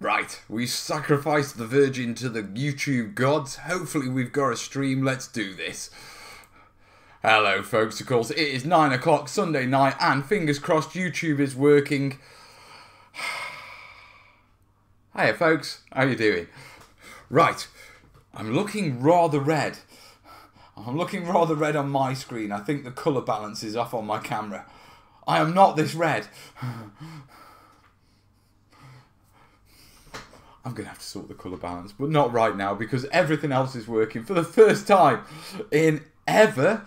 Right, we sacrificed the Virgin to the YouTube gods. Hopefully we've got a stream. Let's do this. Hello folks, of course it is 9 o'clock Sunday night and fingers crossed YouTube is working. Hiya folks, how you doing? Right, I'm looking rather red. I'm looking rather red on my screen. I think the colour balance is off on my camera. I am not this red. I'm going to have to sort the colour balance, but not right now because everything else is working for the first time in ever.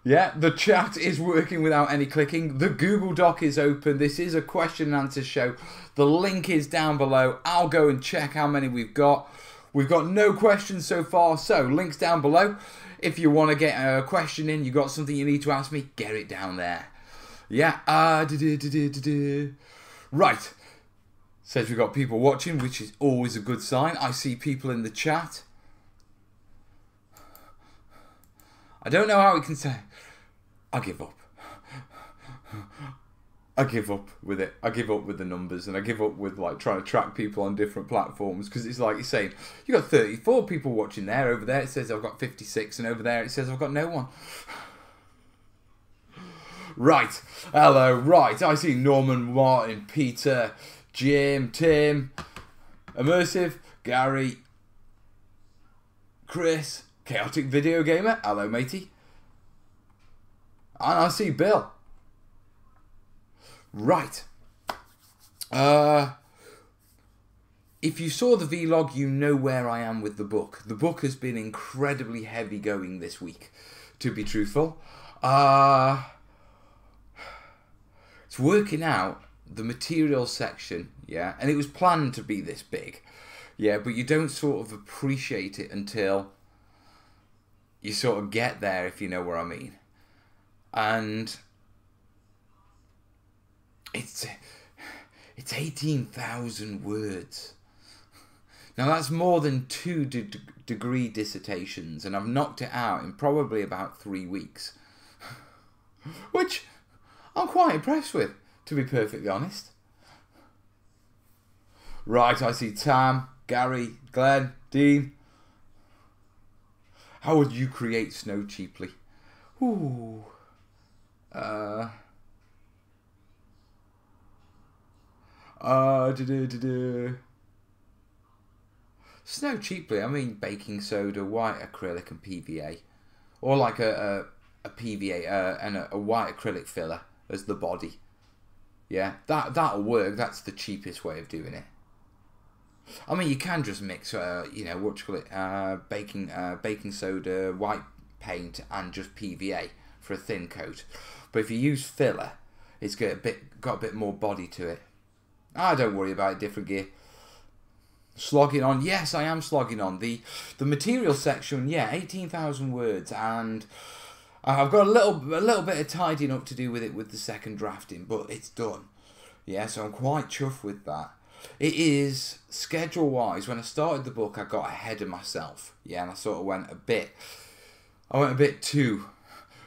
Yeah, the chat is working without any clicking. The Google Doc is open. This is a question and answer show. The link is down below. I'll go and check how many we've got. We've got no questions so far, so links down below. If you want to get a question in, you got something you need to ask me, get it down there. Yeah, right. Says we've got people watching, which is always a good sign. I see people in the chat. I don't know how we can say. I give up. I give up with it. I give up with the numbers, and I give up with like trying to track people on different platforms because it's like you're saying you got 34 people watching there. Over there it says I've got 56, and over there it says I've got no one. Right. Hello. Right. I see Norman, Martin, Peter, Jim, Tim, Immersive, Gary, Chris, Chaotic Video Gamer. Hello, matey. And I see Bill. Right. If you saw the vlog, you know where I am with the book. The book has been incredibly heavy going this week, to be truthful. It's working out the material section, yeah, and it was planned to be this big, yeah, but you don't sort of appreciate it until you sort of get there, if you know what I mean. And it's 18,000 words. Now that's more than 2 degree dissertations, and I've knocked it out in probably about 3 weeks, which I'm quite impressed with, to be perfectly honest. Right, I see Tam, Gary, Glenn, Dean. How would you create snow cheaply? Ooh. Snow cheaply, I mean baking soda, white acrylic and PVA. Or like a PVA and a white acrylic filler as the body. Yeah, that'll work. That's the cheapest way of doing it. I mean, you can just mix, you know, what you call it, baking soda, white paint, and just PVA for a thin coat. But if you use filler, it's got a bit more body to it. Don't worry about it. Different gear. Slogging on. Yes, I am slogging on. The material section. Yeah, 18,000 words, and I've got a little bit of tidying up to do with it with the second drafting, but it's done. Yeah, so I'm quite chuffed with that. It is, schedule-wise, when I started the book, I got ahead of myself. Yeah, and I sort of went a bit too,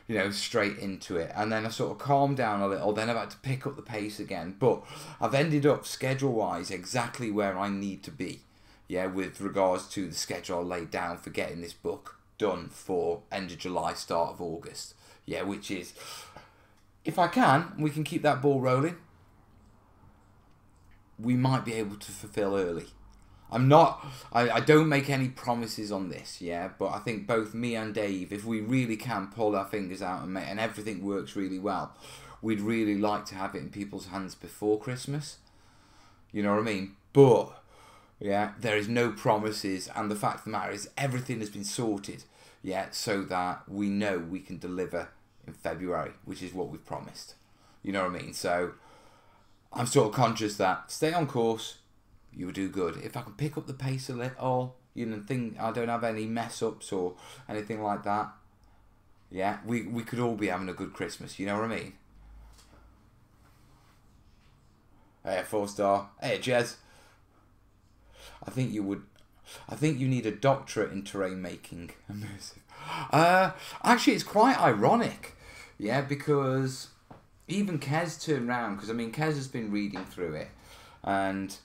you know, straight into it. And then I sort of calmed down a little. Then I've had to pick up the pace again. But I've ended up, schedule-wise, exactly where I need to be. Yeah, with regards to the schedule I laid down for getting this book done for end of July, start of August. Yeah, which is, if I can, we can keep that ball rolling. We might be able to fulfill early. I don't make any promises on this, yeah, but I think both me and Dave, if we really can pull our fingers out and everything works really well, we'd really like to have it in people's hands before Christmas. You know what I mean? But, yeah, there is no promises, and the fact of the matter is everything has been sorted, yeah, so that we know we can deliver in February, which is what we've promised. You know what I mean? So I'm sort of conscious that stay on course, you'll do good. If I can pick up the pace a little, you know, think I don't have any mess ups or anything like that, yeah, we could all be having a good Christmas. You know what I mean? Hey, 4-star. Hey, Jez. I think you need a doctorate in terrain making. Actually, it's quite ironic, yeah, because even Kez turned round, because I mean Kez has been reading through it, and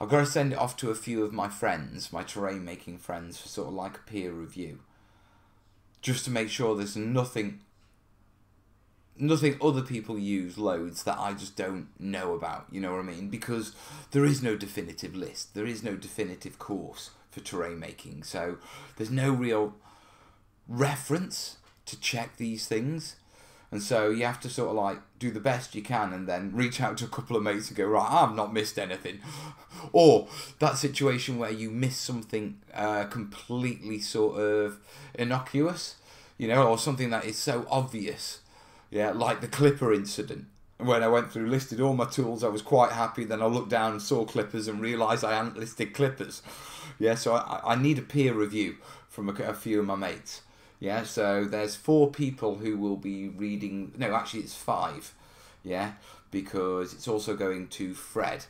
I've got to send it off to a few of my friends, my terrain making friends, for sort of like a peer review, just to make sure there's nothing other people use loads that I just don't know about, you know what I mean? Because there is no definitive list, there is no definitive course for terrain making, so there's no real reference to check these things. And so you have to sort of like do the best you can and then reach out to a couple of mates and go, right, I've not missed anything. Or that situation where you miss something completely sort of innocuous, you know, or something that is so obvious. Yeah, like the clipper incident. When I went through, listed all my tools, I was quite happy. Then I looked down and saw clippers and realised I hadn't listed clippers. Yeah, so I need a peer review from a few of my mates. Yeah, so there's 4 people who will be reading. No, actually it's 5. Yeah, because it's also going to Fred,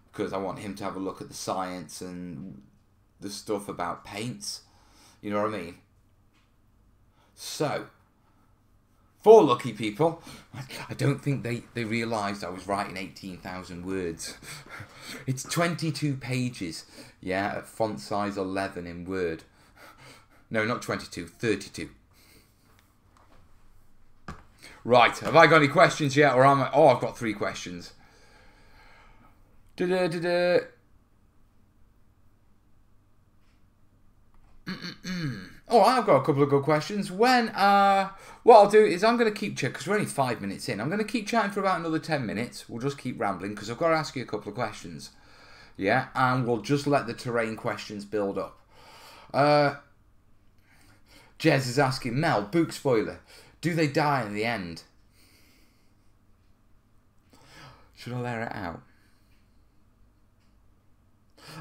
because I want him to have a look at the science and the stuff about paints. You know what I mean? So, 4 lucky people. I don't think they realised I was writing 18,000 words. It's 22 pages, yeah, at font size 11 in Word. No, not 22, 32. Right, have I got any questions yet? Or am I... Oh, I've got 3 questions. Oh, I've got a couple of good questions. What I'll do is I'm going to keep chatting, because we're only 5 minutes in. I'm going to keep chatting for about another 10 minutes. We'll just keep rambling, because I've got to ask you a couple of questions. Yeah, and we'll just let the terrain questions build up. Jez is asking, Mel, book spoiler, do they die in the end? Should I let it out?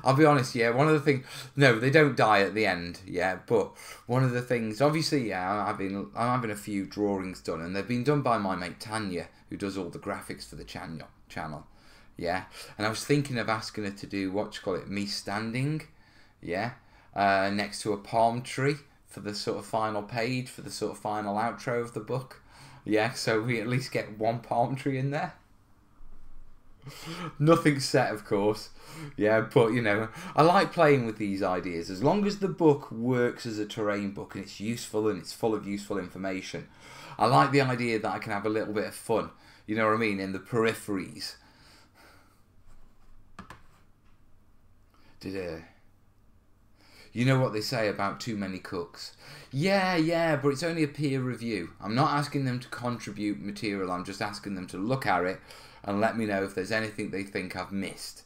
I'll be honest, yeah, one of the things... No, they don't die at the end, yeah, but one of the things... Obviously, yeah, I'm having a few drawings done, and they've been done by my mate Tanya, who does all the graphics for the channel, yeah? And I was thinking of asking her to do, me standing, yeah, next to a palm tree for the sort of final page, for the sort of final outro of the book, yeah, so we at least get one palm tree in there. Nothing set, of course. Yeah, but, you know, I like playing with these ideas. As long as the book works as a terrain book and it's useful and it's full of useful information, I like the idea that I can have a little bit of fun, you know what I mean, in the peripheries. You know what they say about too many cooks? Yeah, but it's only a peer review. I'm not asking them to contribute material, I'm just asking them to look at it and let me know if there's anything they think I've missed.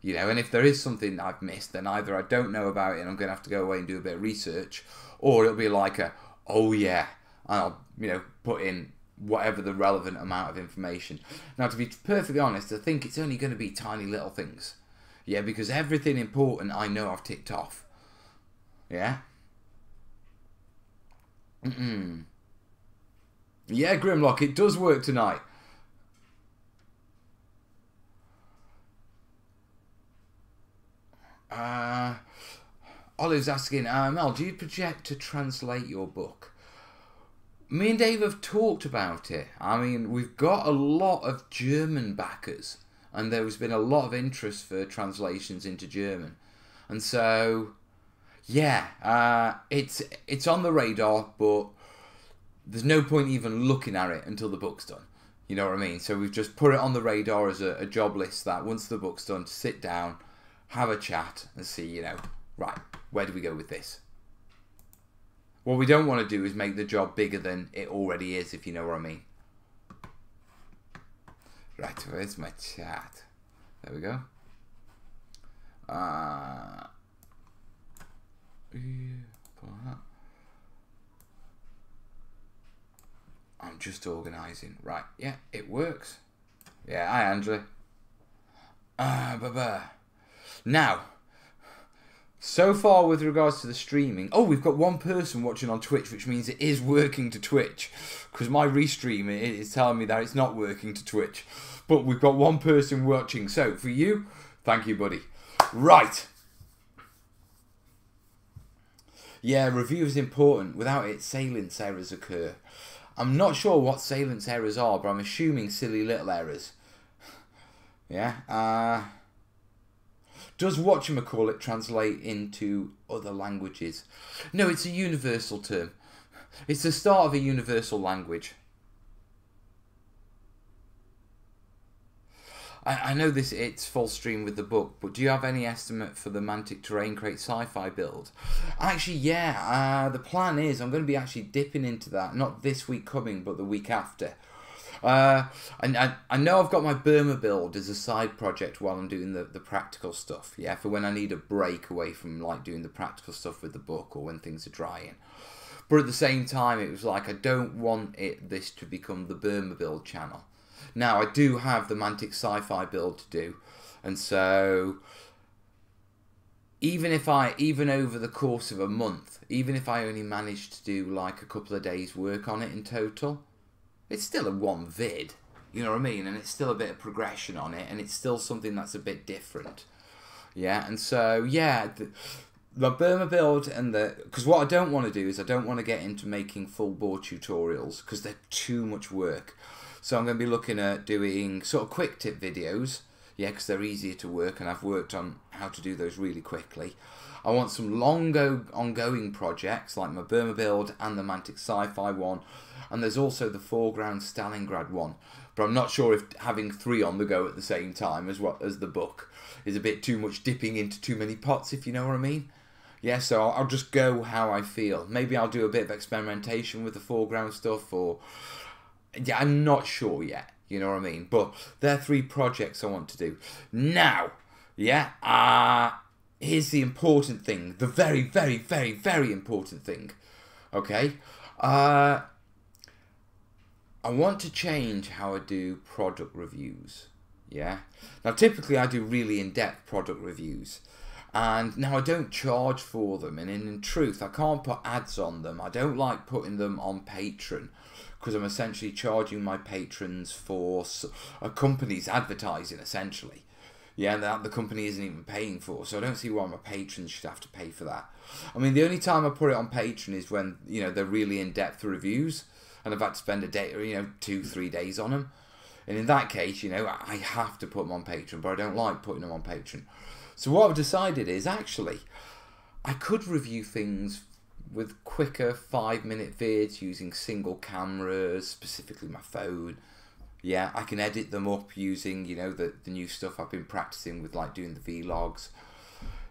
You know, and if there is something I've missed, then either I don't know about it and I'm going to have to go away and do a bit of research, or it'll be like a, oh yeah, and I'll, you know, put in whatever the relevant amount of information. Now, to be perfectly honest, I think it's only going to be tiny little things. Yeah, because everything important I know I've ticked off. Yeah? Yeah, Grimlock, it does work tonight. Olive's asking, Mel, do you project to translate your book? Me and Dave have talked about it. I mean, we've got a lot of German backers, and there's been a lot of interest for translations into German. And so, yeah, it's on the radar, but there's no point even looking at it until the book's done. You know what I mean? So we've just put it on the radar as a job list that once the book's done, to sit down, have a chat and see, you know, right, where do we go with this? What we don't want to do is make the job bigger than it already is, if you know what I mean. Right, where's my chat? There we go. I'm just organising. Right, yeah, it works. Yeah, hi Angela. Now, so far with regards to the streaming, oh, we've got one person watching on Twitch, which means it is working to Twitch, because my restream is telling me that it's not working to Twitch, but we've got one person watching. So for you, thank you, buddy. Right. Yeah, review is important. Without it, salience errors occur. I'm not sure what salience errors are, but I'm assuming silly little errors. Yeah. Does whatchamacallit translate into other languages? No, it's a universal term. It's the start of a universal language. I know it's full stream with the book, but do you have any estimate for the Mantic Terrain Crate sci-fi build? Actually, yeah, the plan is I'm going to be actually dipping into that, not this week coming, but the week after. I know I've got my Burma build as a side project while I'm doing the practical stuff, yeah, for when I need a break away from like doing the practical stuff with the book or when things are drying. But at the same time, it was like I don't want this to become the Burma build channel. Now, I do have the Mantic sci-fi build to do, and so even over the course of a month, even if I only managed to do like a couple of days work on it in total, it's still a one vid, you know what I mean? And it's still a bit of progression on it, and it's still something that's a bit different. Yeah, and so, yeah, the Burma build and because what I don't want to do is I don't want to get into making full bore tutorials because they're too much work. So I'm going to be looking at doing sort of quick tip videos, yeah, because they're easier to work and I've worked on how to do those really quickly. I want some long ongoing projects like my Burma build and the Mantic sci-fi one, and there's also the foreground Stalingrad one, but I'm not sure if having 3 on the go at the same time as the book is a bit too much dipping into too many pots, if you know what I mean. Yeah, so I'll just go how I feel. Maybe I'll do a bit of experimentation with the foreground stuff, or yeah, I'm not sure yet, you know what I mean? But there are 3 projects I want to do. Now, yeah, here's the important thing. The very, very, very, very important thing. Okay? I want to change how I do product reviews. Yeah? Now, typically I do really in-depth product reviews. And now I don't charge for them. And in truth, I can't put ads on them. I don't like putting them on Patreon, because I'm essentially charging my patrons for a company's advertising, essentially. Yeah, that the company isn't even paying for. So I don't see why my patrons should have to pay for that. I mean, the only time I put it on Patreon is when, you know, they're really in-depth reviews and I've had to spend a day, you know, 2-3 days on them. And in that case, you know, I have to put them on Patreon, but I don't like putting them on Patreon. So what I've decided is, actually, I could review things with quicker 5-minute vids using single cameras, specifically my phone. Yeah, I can edit them up using, you know, the new stuff I've been practicing with, like doing the vlogs.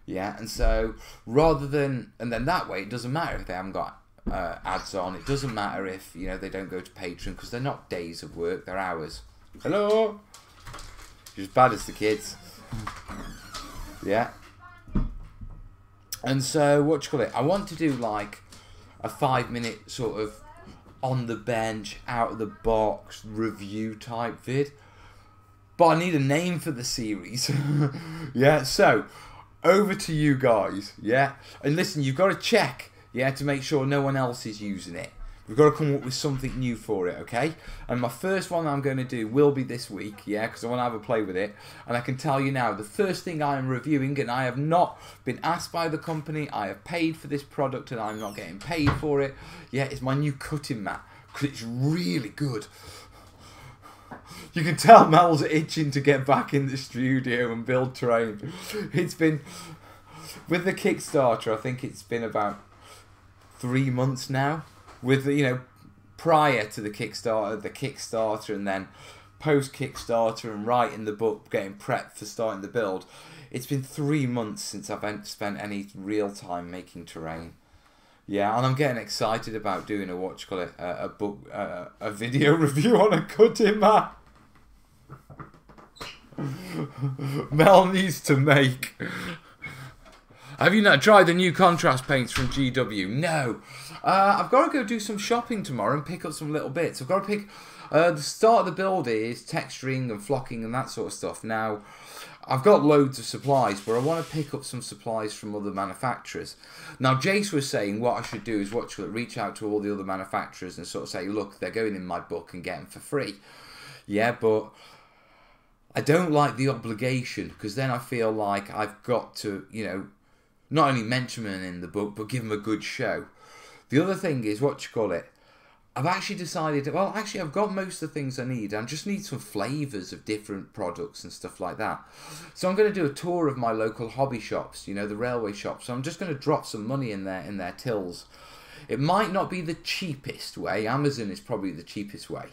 Yeah, and so rather than, and then that way it doesn't matter if they haven't got ads on. It doesn't matter if, you know, they don't go to Patreon, because they're not days of work, they're hours. Hello. You're as bad as the kids. Yeah. And so, what do you call it? I want to do like a 5-minute sort of on the bench, out of the box review type vid. But I need a name for the series. Yeah, so over to you guys. Yeah. And listen, you've got to check, yeah, to make sure no one else is using it. We've got to come up with something new for it, okay? And my first one I'm going to do will be this week, yeah, because I want to have a play with it. And I can tell you now, the first thing I am reviewing, and I have not been asked by the company, I have paid for this product and I'm not getting paid for it, yeah, it's my new cutting mat, because it's really good. You can tell Mel's itching to get back in the studio and build terrain. It's been, with the Kickstarter, I think it's been about 3 months now. With, you know, prior to the Kickstarter, and then post Kickstarter and writing the book, getting prepped for starting the build, it's been 3 months since I've spent any real time making terrain. Yeah, and I'm getting excited about doing a video review on a cutting mat. Mel needs to make. Have you not tried the new contrast paints from GW? No. I've got to go do some shopping tomorrow and pick up some little bits. I've got to pick... the start of the build is texturing and flocking and that sort of stuff. Now, I've got loads of supplies, but I want to pick up some supplies from other manufacturers. Now, Jace was saying what I should do is reach out to all the other manufacturers and sort of say, look, they're going in my book and get them for free. Yeah, but I don't like the obligation, because then I feel like I've got to, you know, not only mention them in the book, but give them a good show. The other thing is, I've actually decided, well, actually I've got most of the things I need. I just need some flavours of different products and stuff like that. So I'm going to do a tour of my local hobby shops, you know, the railway shops. So I'm just going to drop some money in their tills. It might not be the cheapest way. Amazon is probably the cheapest way.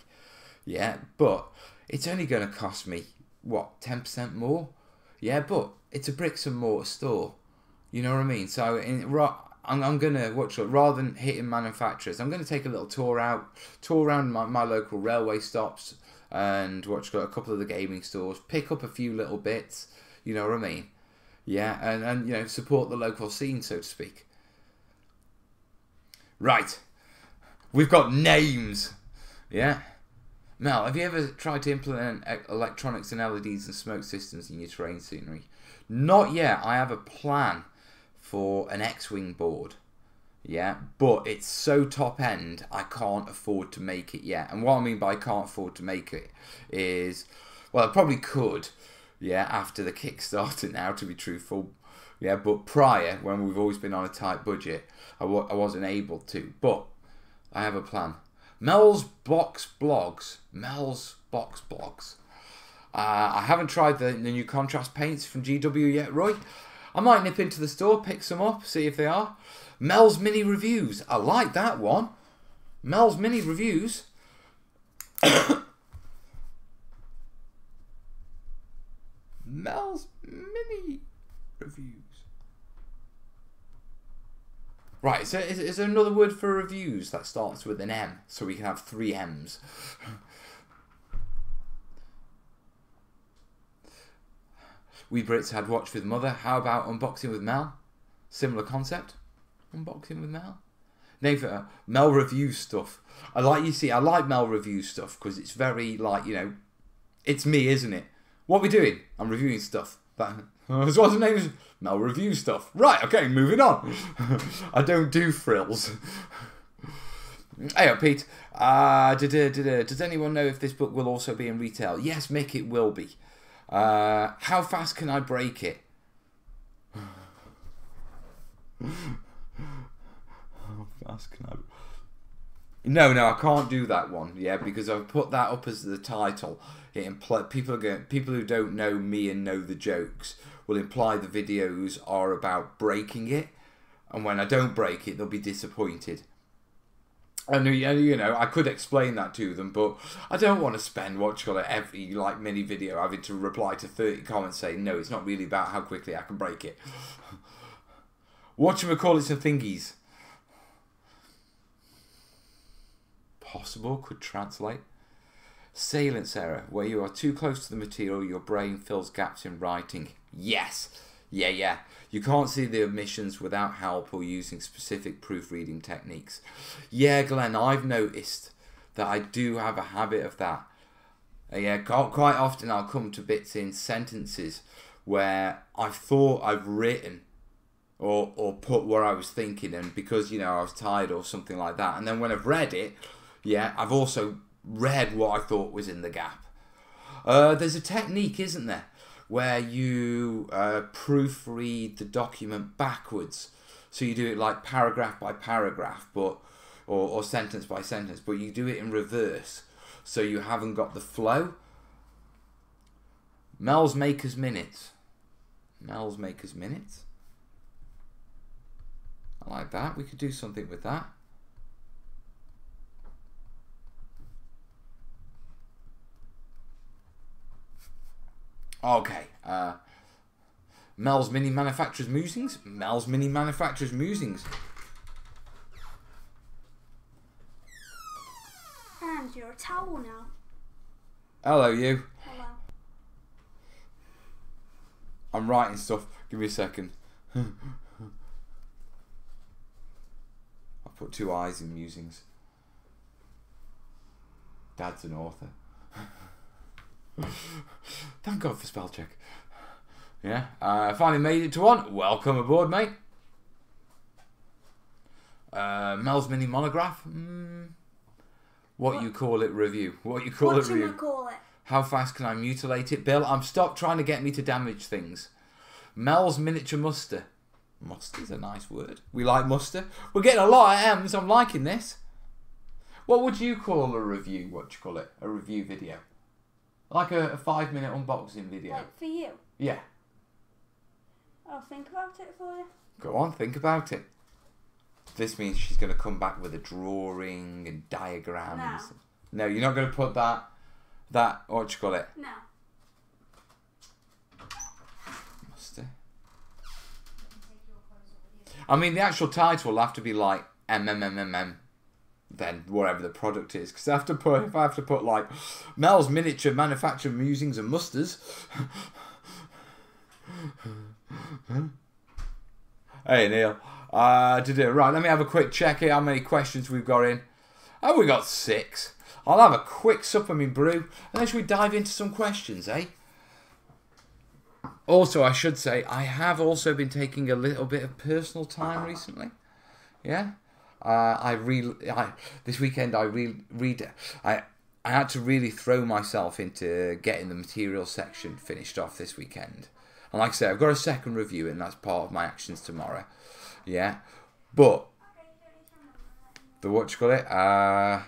Yeah, but it's only going to cost me, what, 10% more? Yeah, but it's a bricks and mortar store. You know what I mean? So I'm going to, rather than hitting manufacturers, I'm going to take a little tour around my local railway stops and a couple of the gaming stores, pick up a few little bits, you know what I mean? Yeah, and you know, support the local scene, so to speak. Right, we've got names, yeah? Mel, have you ever tried to implement electronics and LEDs and smoke systems in your terrain scenery? Not yet. I have a plan for an X-Wing board, yeah, but it's so top end I can't afford to make it yet. And what I mean by can't afford to make it is, well, I probably could, yeah, after the Kickstarter now, to be truthful, yeah, but prior, when we've always been on a tight budget, I wasn't able to, but I have a plan. Mel's Box Blogs. I haven't tried the new contrast paints from GW yet, Roy. I might nip into the store, pick some up, see if they are. Mel's Mini Reviews. I like that one. Mel's Mini Reviews. Mel's Mini Reviews. Right, so is there another word for reviews that starts with an M, so we can have 3 M's? We Brits had Watch with Mother. How about Unboxing with Mel? Similar concept. Unboxing with Mel. Name for Mel review stuff. I like Mel review stuff because it's very, like, you know, it's me, isn't it? What are we doing? I'm reviewing stuff. What's the name? Mel review stuff. Right, okay, moving on. I don't do frills. Hey, Pete. Does anyone know if this book will also be in retail? Yes, Mick, it will be. How fast can I break it? How fast can I... No, I can't do that one. Yeah, because I've put that up as the title. People who don't know me and know the jokes will imply the videos are about breaking it, and when I don't break it, they'll be disappointed. And you know, I could explain that to them, but I don't want to spend every mini video having to reply to 30 comments saying no, it's not really about how quickly I can break it. Whatchamacallits and thingies. Possible, could translate. Salience error, where you are too close to the material, your brain fills gaps in writing. Yes. Yeah. You can't see the omissions without help or using specific proofreading techniques. Yeah, Glenn, I've noticed that I do have a habit of that. Yeah, quite often I'll come to bits in sentences where I thought I've written or put where I was thinking, and because, you know, I was tired or something like that. And then when I've read it, yeah, I've also read what I thought was in the gap. There's a technique, isn't there, where you proofread the document backwards. So you do it like paragraph by paragraph, but or sentence by sentence, but you do it in reverse, so you haven't got the flow. Mel's Maker's Minutes. Mel's Maker's Minutes. I like that. We could do something with that. Okay, Mel's Mini Manufacturer's Musings. Mel's Mini Manufacturer's Musings. And you're a towel now. Hello, you. Hello. I'm writing stuff. Give me a second. I put 2 eyes in musings. Dad's an author. Thank God for spell check. Yeah, finally made it to 1. Welcome aboard, mate. Mel's Mini Monograph. What you call it review? What you call it review? Call it? How fast can I mutilate it? Bill, stop trying to get me to damage things. Mel's Miniature Muster. Muster's a nice word. We like muster. We're getting a lot of M's. I'm liking this. What would you call a review? What do you call it? A review video? Like a 5-minute unboxing video. Like for you? Yeah. I'll think about it for you. Go on, think about it. This means she's going to come back with a drawing and diagrams. No, you're not going to put that, what do you call it? No. Must it? I mean, the actual title will have to be like MMMMM, then whatever the product is. Because if I have to put like Mel's Miniature Manufacturing Musings and Musters. Hey Neil, right, let me have a quick check here how many questions we've got in. Oh, we got 6. I'll have a quick sup of me brew and then should we dive into some questions, eh? Also, I should say, I have also been taking a little bit of personal time recently. Yeah? This weekend I had to really throw myself into getting the material section finished off this weekend. And like I say, I've got a second review and that's part of my actions tomorrow. Yeah? But, what you call it? I've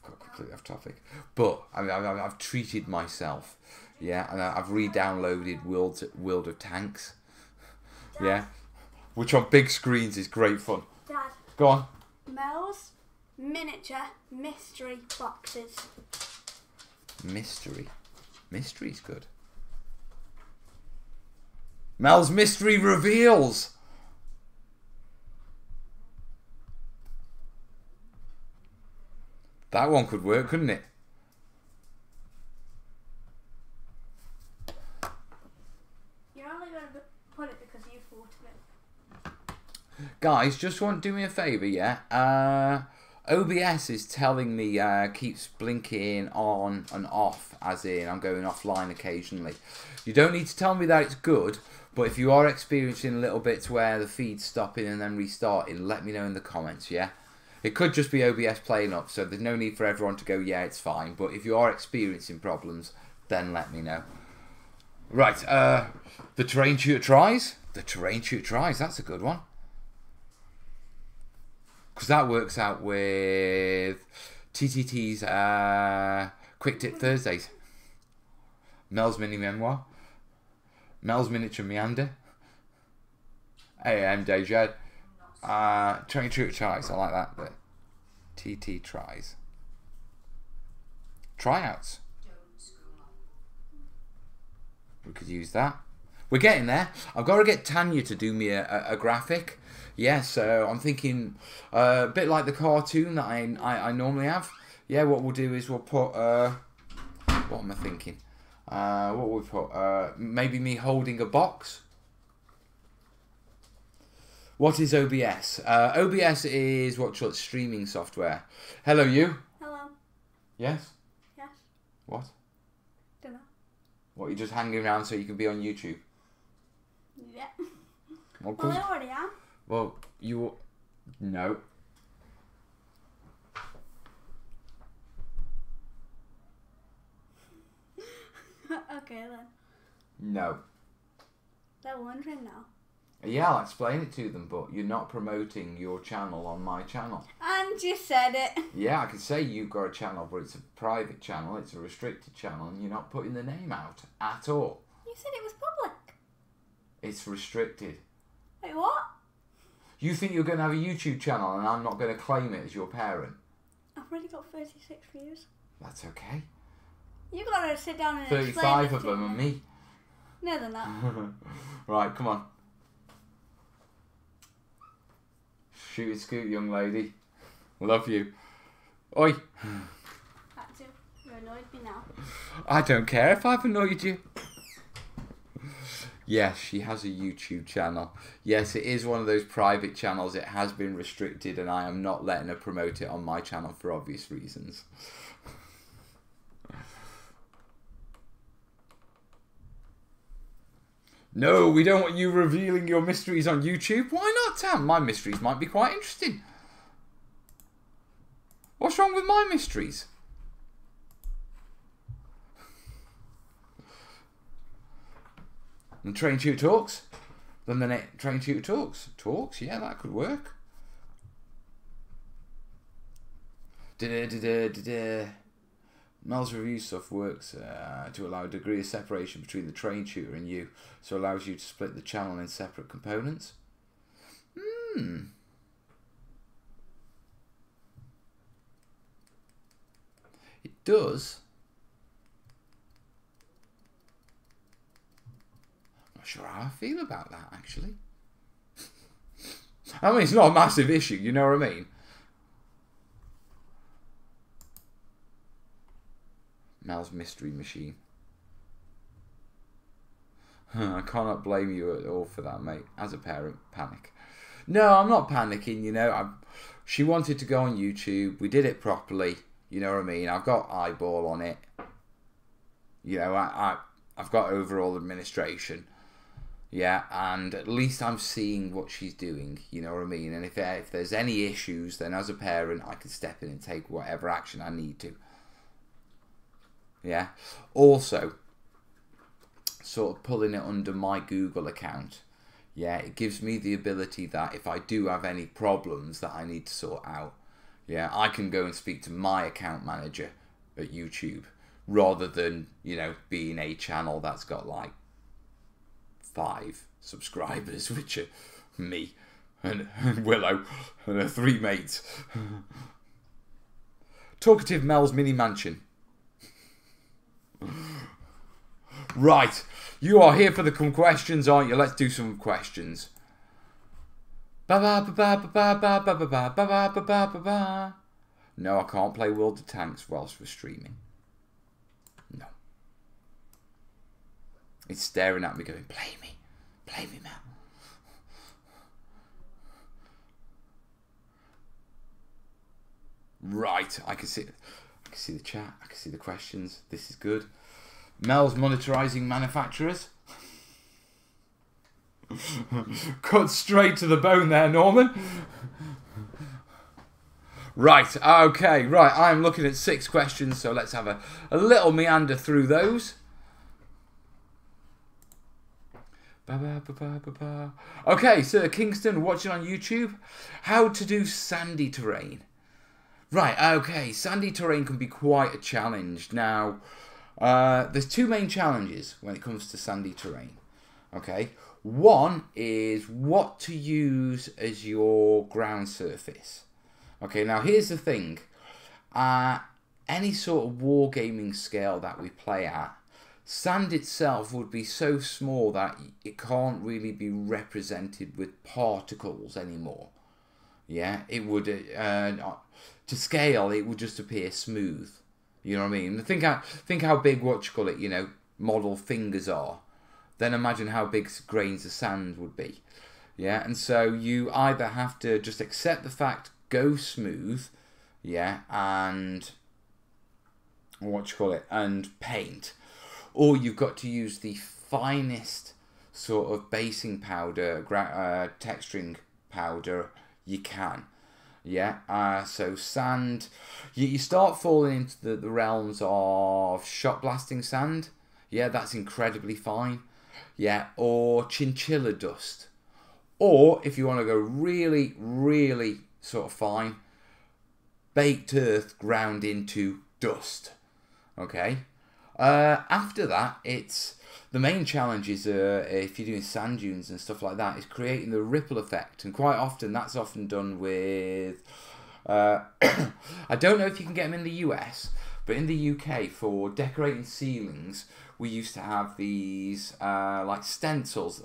got completely off topic. But, I mean, I've treated myself. Yeah? And I've re-downloaded World of Tanks. Dad. Yeah? Which on big screens is great fun. Dad. Go on. Mel's Miniature Mystery Boxes. Mystery. Mystery's good. Mel's Mystery Reveals. That one could work, couldn't it? You're only going to put it because you thought of it. Guys, just do me a favour, yeah? OBS is telling me keeps blinking on and off, as in I'm going offline occasionally. You don't need to tell me that it's good, but if you are experiencing a little bits where the feed's stopping and then restarting, let me know in the comments, yeah? It could just be OBS playing up, so there's no need for everyone to go, yeah, it's fine. But if you are experiencing problems, then let me know. Right, the terrain tutor tries. The terrain tutor tries, that's a good one. Because that works out with TTT's Quick Tip Thursdays. Mel's Mini Memoir. Mel's Miniature Meander. AM Dejad. Terrain tutor tries, I like that bit. TT tries. Tryouts. We could use that. We're getting there. I've got to get Tanya to do me a graphic. Yeah, so I'm thinking a bit like the cartoon that I normally have. Yeah, what we'll do is we'll put... what am I thinking? What will we put? Maybe me holding a box. What is OBS? OBS is what's called streaming software. Hello, you. Hello. Yes? Yes. What? Don't know. What, you're just hanging around so you can be on YouTube? Yeah. Well, Well, I already am. well you... No. Okay then. No. They're wondering now. Yeah, I'll explain it to them, but you're not promoting your channel on my channel. And you said it. Yeah, I can say you've got a channel, but it's a private channel, it's a restricted channel, and you're not putting the name out at all. You said it was public. It's restricted. Wait, what? You think you're going to have a YouTube channel and I'm not going to claim it as your parent? I've already got 36 views. That's okay. You gotta sit down and 35 of them are me. No, they're not. Right, come on. Shoot and scoot, young lady. Love you. Oi. Had to. You annoyed me now. I don't care if I've annoyed you. Yes, she has a YouTube channel. Yes, it is one of those private channels. It has been restricted and I am not letting her promote it on my channel for obvious reasons. No, we don't want you revealing your mysteries on YouTube. Why not, Tam? My mysteries might be quite interesting. What's wrong with my mysteries? And Train Tutor Talks. Then the next Train Tutor Talks. Talks? Yeah, that could work. Mel's review stuff works to allow a degree of separation between the train tutor and you, so it allows you to split the channel in separate components. It does. I'm not sure how I feel about that, actually. I mean, it's not a massive issue, you know what I mean? Mel's mystery machine. I cannot blame you at all for that, mate. As a parent, panic. No, I'm not panicking, you know. She wanted to go on YouTube. We did it properly. You know what I mean? I've got eyeball on it. You know, I've got overall administration. Yeah, and at least I'm seeing what she's doing. You know what I mean? And if there's any issues, then as a parent, I can step in and take whatever action I need to. Yeah. Also, sort of pulling it under my Google account. Yeah, it gives me the ability that if I do have any problems that I need to sort out, yeah, I can go and speak to my account manager at YouTube rather than, you know, being a channel that's got like 5 subscribers, which are me and Willow and her 3 mates. Talkative Mel's mini mansion. Right, you are here for the questions, aren't you? Let's do some questions. No, I can't play World of Tanks whilst we're streaming. No. It's staring at me going, play me, Mel. Right, I can see the chat, I can see the questions. This is good. Mel's monetizing manufacturers. Cut straight to the bone there, Norman. Right, okay, right. I'm looking at 6 questions, so let's have a little meander through those. Okay, Sir Kingston, watching on YouTube. How to do sandy terrain. Right, okay, sandy terrain can be quite a challenge. Now, there's 2 main challenges when it comes to sandy terrain. Okay, one is what to use as your ground surface. Okay, now here's the thing. Any sort of wargaming scale that we play at, sand itself would be so small that it can't really be represented with particles anymore. Yeah, it would, to scale, it would just appear smooth. You know what I mean? Think how big, you know, model fingers are. Then imagine how big grains of sand would be. Yeah, and so you either have to just accept the fact, go smooth, yeah, and and paint, or you've got to use the finest sort of basing powder, texturing powder you can. Yeah, so sand, you start falling into the realms of shot blasting sand. Yeah, that's incredibly fine. Yeah, or chinchilla dust. Or if you want to go really, really sort of fine, baked earth ground into dust. Okay. After that, it's the main challenge is if you're doing sand dunes and stuff like that, is creating the ripple effect, and quite often that's often done with. I don't know if you can get them in the US, but in the UK for decorating ceilings, we used to have these like stencils,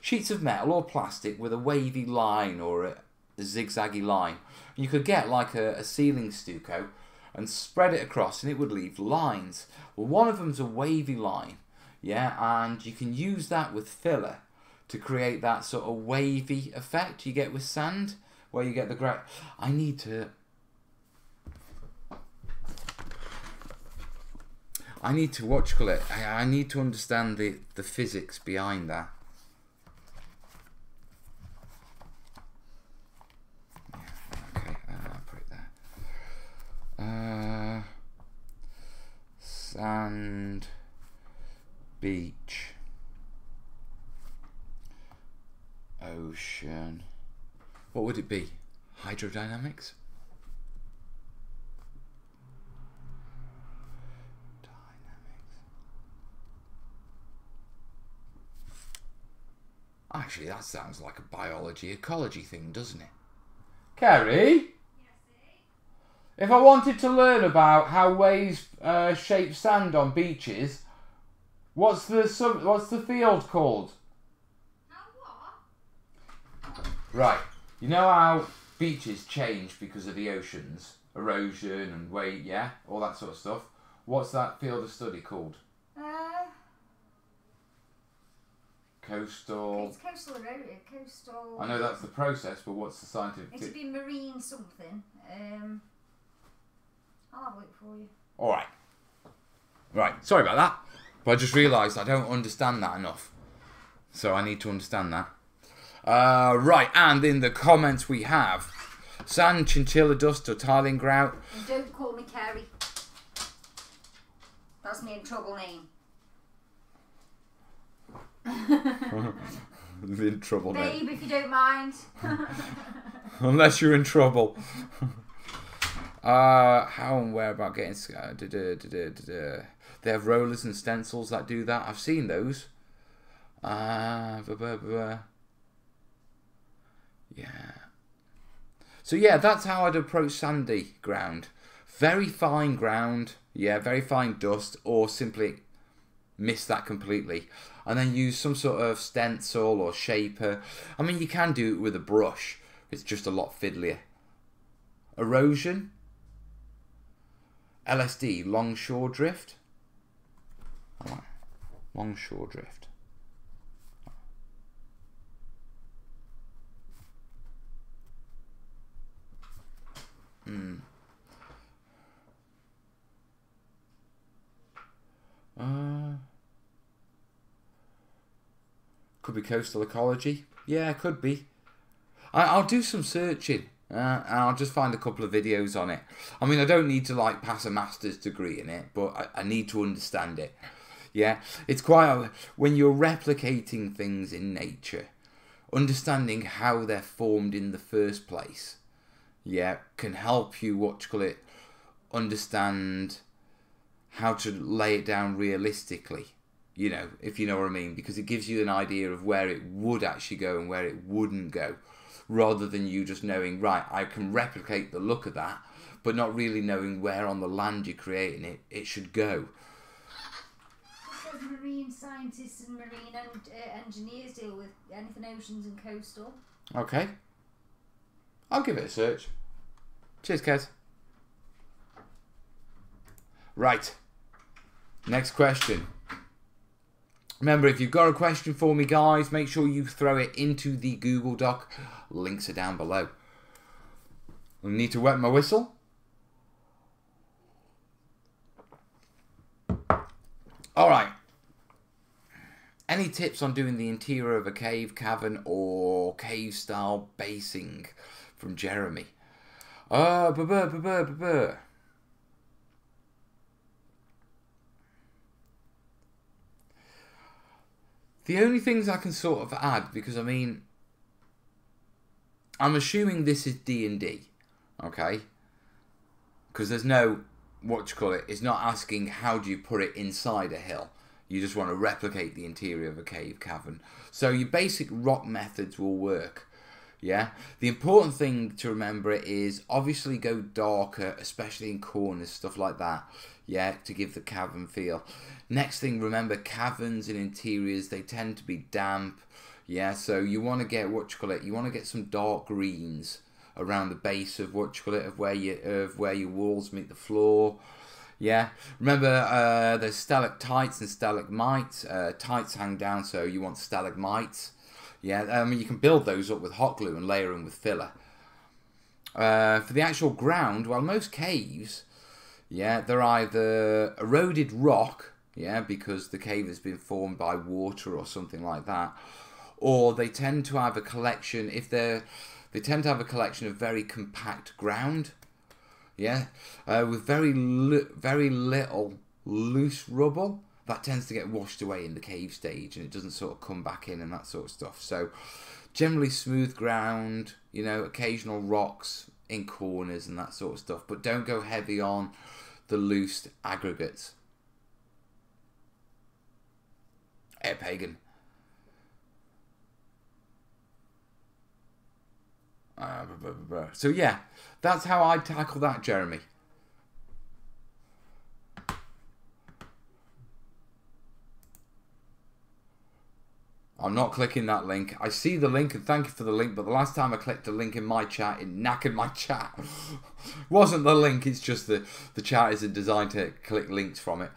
sheets of metal or plastic with a wavy line or a zigzaggy line. And you could get like a ceiling stucco and spread it across, and it would leave lines. Well, one of them's a wavy line, yeah, and you can use that with filler to create that sort of wavy effect you get with sand, where you get the great. I need to watch it. I need to understand the physics behind that. Yeah, okay, I'll put it there. Sand, beach, ocean. What would it be? Hydrodynamics? Actually, that sounds like a biology ecology thing, doesn't it? Kerry? If I wanted to learn about how waves shape sand on beaches, what's the field called? How what? Right. You know how beaches change because of the oceans, erosion and weight, yeah, all that sort of stuff. What's that field of study called? Coastal. It's coastal erosion. Coastal. I know that's the process, but what's the scientific? It'd be marine something. I'll have a look for you. All right. Right. Sorry about that, but I just realised I don't understand that enough, so I need to understand that. Right, and in the comments we have sand, chinchilla dust, or tiling grout. And don't call me Carrie. That's me in trouble name. In trouble, Babe, mate. if you don't mind. Unless you're in trouble. How and where about getting... They have rollers and stencils that do that. I've seen those. Yeah. So yeah, that's how I'd approach sandy ground. Very fine ground. Yeah, very fine dust. Or simply miss that completely. And then use some sort of stencil or shaper. I mean, you can do it with a brush. It's just a lot fiddlier. Erosion. LSD, longshore drift. All right. Longshore drift. Could be coastal ecology. Yeah, could be. I'll do some searching. And I'll just find a couple of videos on it. I mean, I don't need to like pass a master's degree in it, but I need to understand it. Yeah, it's quite when you're replicating things in nature, understanding how they're formed in the first place. Yeah, can help you understand how to lay it down realistically. You know, if you know what I mean, because it gives you an idea of where it would actually go and where it wouldn't go. Rather than you just knowing, right, I can replicate the look of that, but not really knowing where on the land you're creating it should go. It says marine scientists and marine engineers deal with anything oceans and coastal. Okay. I'll give it a search. Cheers, Kez. Right. Next question. Remember, if you've got a question for me, guys, make sure you throw it into the Google Doc. Links are down below. I need to wet my whistle. All right. Any tips on doing the interior of a cave, cavern, or cave-style basing? From Jeremy. The only things I can sort of add, because I mean, I'm assuming this is D&D, okay? Because there's no, it's not asking how do you put it inside a hill. You just want to replicate the interior of a cave cavern. So your basic rock methods will work, yeah? The important thing to remember is obviously go darker, especially in corners, stuff like that, yeah, to give the cavern feel. Next thing, remember, caverns and interiors, they tend to be damp. Yeah, so you want to get, you want to get some dark greens around the base of of where your walls meet the floor. Yeah, remember there's stalactites and stalagmites. Tights hang down, so you want stalagmites. Yeah, I mean, you can build those up with hot glue and layer them with filler. For the actual ground, well, most caves, yeah, they're either eroded rock, yeah, because the cave has been formed by water or something like that, or they tend to have a collection, they tend to have a collection of very compact ground, yeah, with very little loose rubble. That tends to get washed away in the cave stage, and it doesn't sort of come back in and that sort of stuff. So generally smooth ground, you know, occasional rocks in corners and that sort of stuff, but don't go heavy on the loose aggregates. Pagan. So yeah, that's how I'd tackle that, Jeremy. I'm not clicking that link. I see the link and thank you for the link, but the last time I clicked a link in my chat, it knackered my chat. Wasn't the link, it's just the chat isn't designed to click links from it.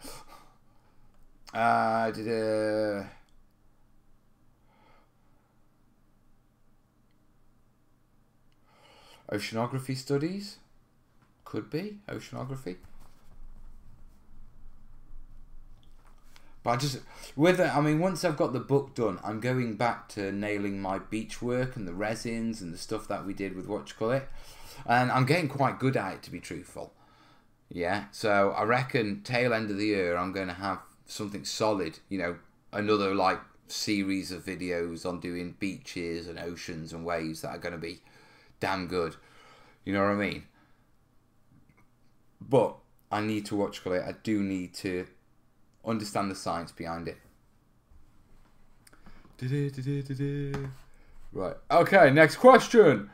Oceanography studies? Could be, oceanography. But I mean, once I've got the book done, I'm going back to nailing my beach work and the resins and the stuff that we did with whatchamacallit. And I'm getting quite good at it, to be truthful. Yeah, so I reckon tail end of the year, I'm going to have something solid, you know, another like series of videos on doing beaches and oceans and waves that are going to be damn good. You know what I mean? But I need to whatchamacallit. I do need to understand the science behind it. Right. Okay, next question.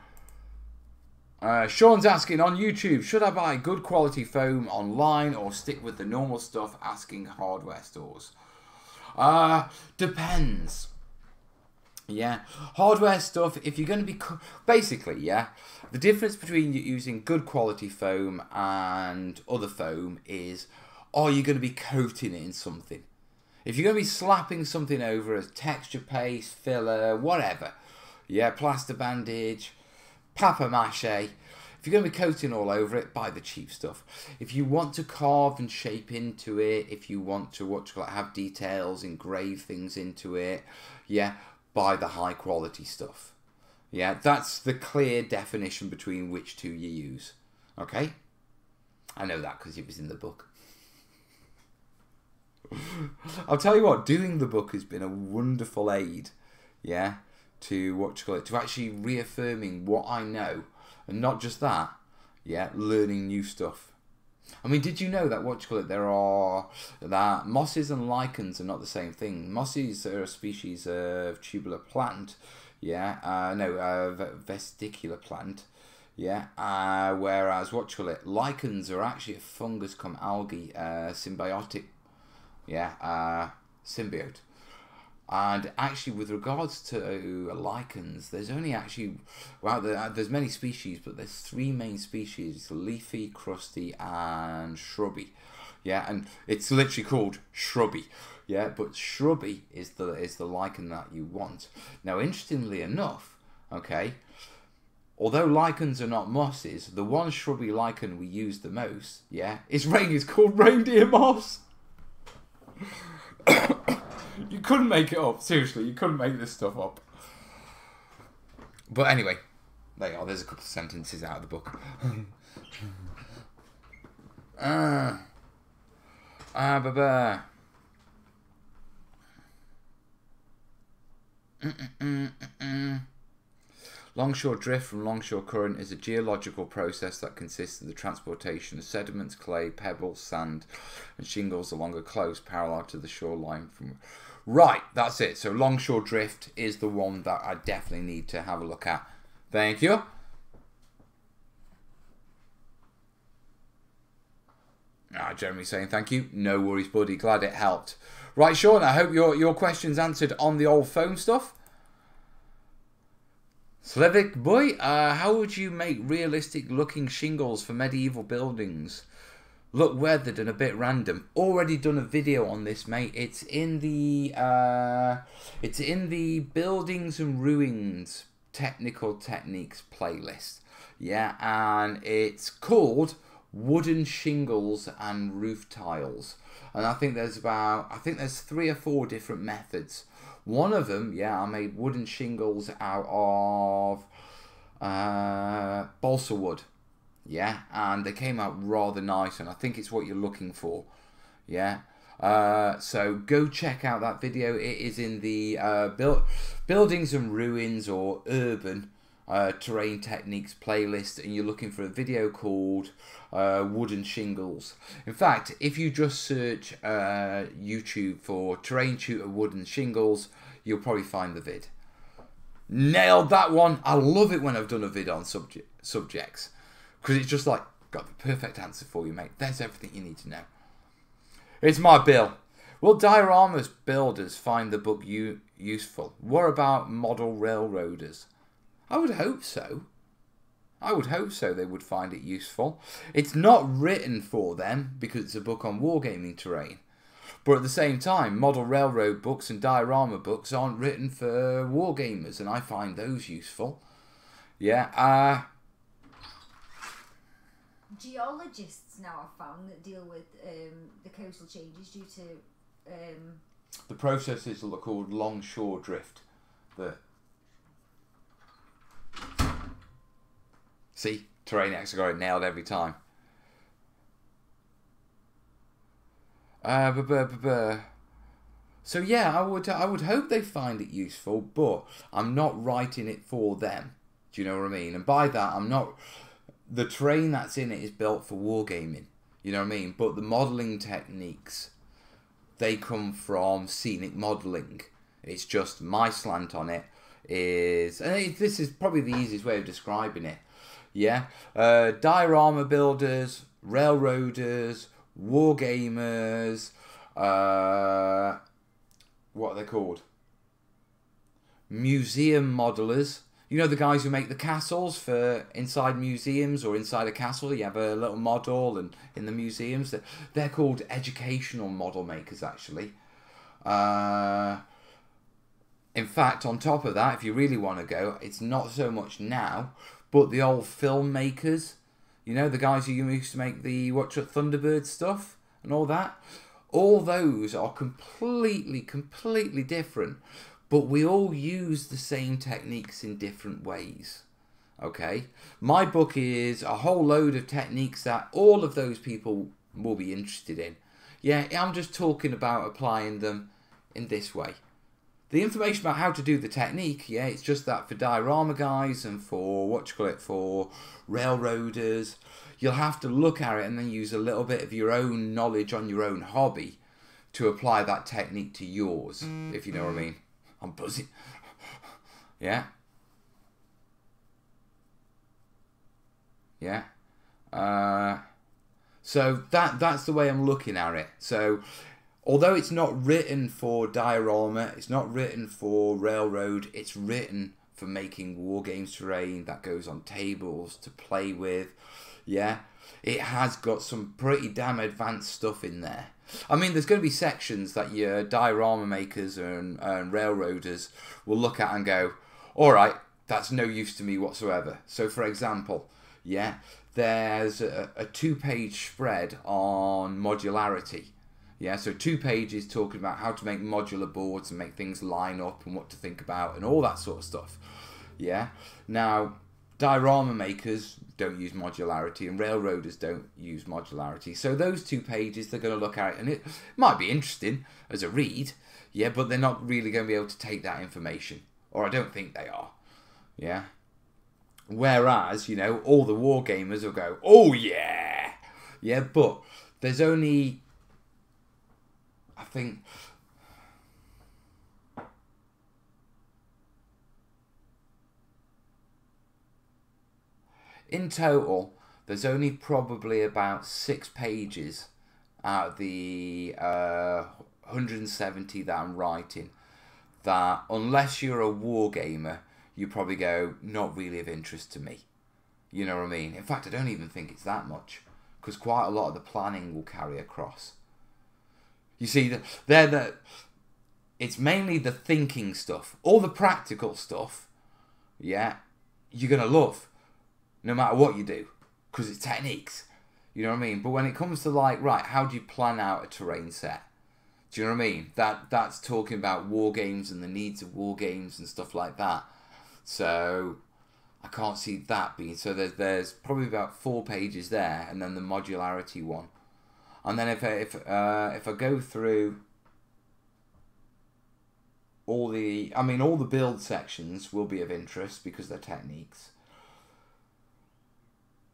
Sean's asking on YouTube, should I buy good quality foam online or stick with the normal stuff, asking hardware stores? Depends. Yeah. Hardware stuff, if you're going to be... Basically, yeah. The difference between using good quality foam and other foam is... Are you going to be coating it in something? If you're going to be slapping something over as texture paste, filler, whatever, yeah, plaster bandage, papier-mâché, if you're going to be coating all over it, buy the cheap stuff. If you want to carve and shape into it, if you want to have details, engrave things into it, yeah, buy the high quality stuff. Yeah, that's the clear definition between which two you use. Okay? I know that because it was in the book. I'll tell you what, doing the book has been a wonderful aid, yeah, to actually reaffirming what I know, and not just that, yeah, learning new stuff. I mean, did you know that that mosses and lichens are not the same thing? Mosses are a species of tubular plant, yeah, vesticular plant, yeah, whereas lichens are actually a fungus come algae, symbiotic. Yeah, symbiote. And actually, with regards to lichens, there's only actually, well, there's many species, but there's three main species: leafy, crusty, and shrubby. Yeah, and it's literally called shrubby. Yeah, but shrubby is the lichen that you want. Now, interestingly enough, okay, although lichens are not mosses, the one shrubby lichen we use the most, yeah, is called reindeer moss. You couldn't make it up. Seriously, you couldn't make this stuff up. But anyway, there you are. There's a couple of sentences out of the book. Longshore drift from longshore current is a geological process that consists of the transportation of sediments, clay, pebbles, sand, and shingles along a coast parallel to the shoreline. Right, that's it. So longshore drift is the one that I definitely need to have a look at. Thank you. Jeremy saying thank you. No worries, buddy. Glad it helped. Right, Sean, I hope your question's answered on the old foam stuff. Slevik boy, how would you make realistic looking shingles for medieval buildings? Look weathered and a bit random. Already done a video on this, mate. It's in the Buildings and Ruins Technical Techniques playlist. Yeah, and it's called Wooden Shingles and Roof Tiles. And I think there's 3 or 4 different methods. One of them, yeah, I made wooden shingles out of balsa wood, yeah, and they came out rather nice, and I think it's what you're looking for, yeah. So go check out that video. It is in the Buildings and Ruins or Urban Terrain Techniques playlist, and you're looking for a video called Wooden Shingles. In fact, if you just search YouTube for terrain tutor wooden shingles, you'll probably find the vid. Nailed that one. I love it when I've done a vid on subjects. Because it's just like, got the perfect answer for you, mate. There's everything you need to know. It's my bill. Will diorama builders find the book useful? What about model railroaders? I would hope so. I would hope so they would find it useful. It's not written for them because it's a book on wargaming terrain. But at the same time, model railroad books and diorama books aren't written for wargamers, and I find those useful. Yeah, geologists now have found that deal with the coastal changes due to the processes are called longshore drift. See, terrainiacs got it nailed every time. So yeah, I would hope they find it useful, but I'm not writing it for them. Do you know what I mean? And by that, I'm not. The terrain that's in it is built for wargaming. You know what I mean? But the modelling techniques, they come from scenic modelling. It's just my slant on it is, and this is probably the easiest way of describing it. Yeah, diorama builders, railroaders, wargamers, what are they called? Museum modelers. You know the guys who make the castles for inside museums or inside a castle. You have a little model, and in the museums, they're called educational model makers, actually. In fact, on top of that, if you really want to go, it's not so much now, but the old filmmakers, you know, the guys who used to make the Watch Out Thunderbird stuff and all that, all those are completely different, but we all use the same techniques in different ways. Okay, my book is a whole load of techniques that all of those people will be interested in. Yeah, I'm just talking about applying them in this way. The information about how to do the technique, yeah, it's just that for diorama guys and for, for railroaders, you'll have to look at it and then use a little bit of your own knowledge on your own hobby to apply that technique to yours, if you know what I mean. I'm buzzing. Yeah. Yeah. So that's the way I'm looking at it. So although it's not written for diorama, it's not written for railroad, it's written for making wargames terrain that goes on tables to play with. Yeah, it has got some pretty damn advanced stuff in there. I mean, there's going to be sections that your diorama makers and railroaders will look at and go, all right, that's no use to me whatsoever. So for example, yeah, there's a 2-page spread on modularity. Yeah, so 2 pages talking about how to make modular boards and make things line up and what to think about and all that sort of stuff. Yeah, now diorama makers don't use modularity and railroaders don't use modularity. So those 2 pages, they're going to look at it and it might be interesting as a read, yeah, but they're not really going to be able to take that information. Or I don't think they are. Yeah. Whereas, you know, all the wargamers will go, oh yeah. Yeah, but there's only, I think, in total, there's only probably about 6 pages out of the 170 that I'm writing that, unless you're a wargamer, you probably go, not really of interest to me. You know what I mean? In fact, I don't even think it's that much, because quite a lot of the planning will carry across. You see, it's mainly the thinking stuff. All the practical stuff, yeah, you're going to love, no matter what you do, because it's techniques. You know what I mean? But when it comes to like, right, how do you plan out a terrain set? Do you know what I mean? That's talking about war games and the needs of war games and stuff like that. So I can't see that being. So there's probably about 4 pages there, and then the modularity one. And then if I go through all the build sections will be of interest because they're techniques.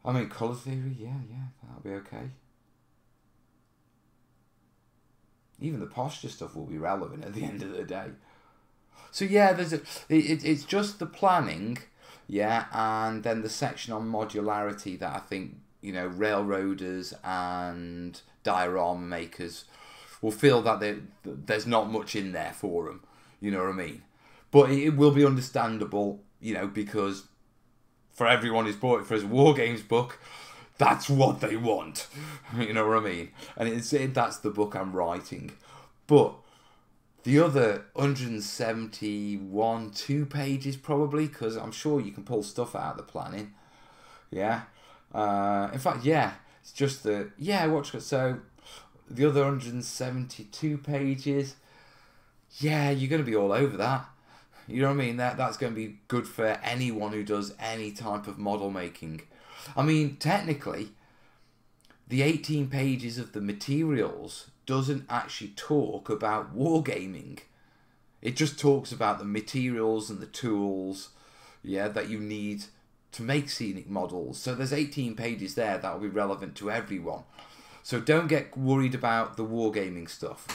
I mean, colour theory, yeah, that'll be okay. Even the posture stuff will be relevant at the end of the day. So yeah, it's just the planning, yeah, and then the section on modularity that I think, you know, railroaders and diorama makers will feel that there's not much in there for them, you know what I mean? But it will be understandable, you know, because for everyone who's bought it for his War Games book, that's what they want, you know what I mean? And that's the book I'm writing. But the other 171, 2 pages probably, because I'm sure you can pull stuff out of the planning, yeah. In fact, yeah, it's just the, yeah, so the other 172 pages, yeah, you're going to be all over that. You know what I mean? That's going to be good for anyone who does any type of model making. I mean, technically, the 18 pages of the materials doesn't actually talk about wargaming. It just talks about the materials and the tools, yeah, that you need to make scenic models. So there's 18 pages there that will be relevant to everyone. So don't get worried about the wargaming stuff.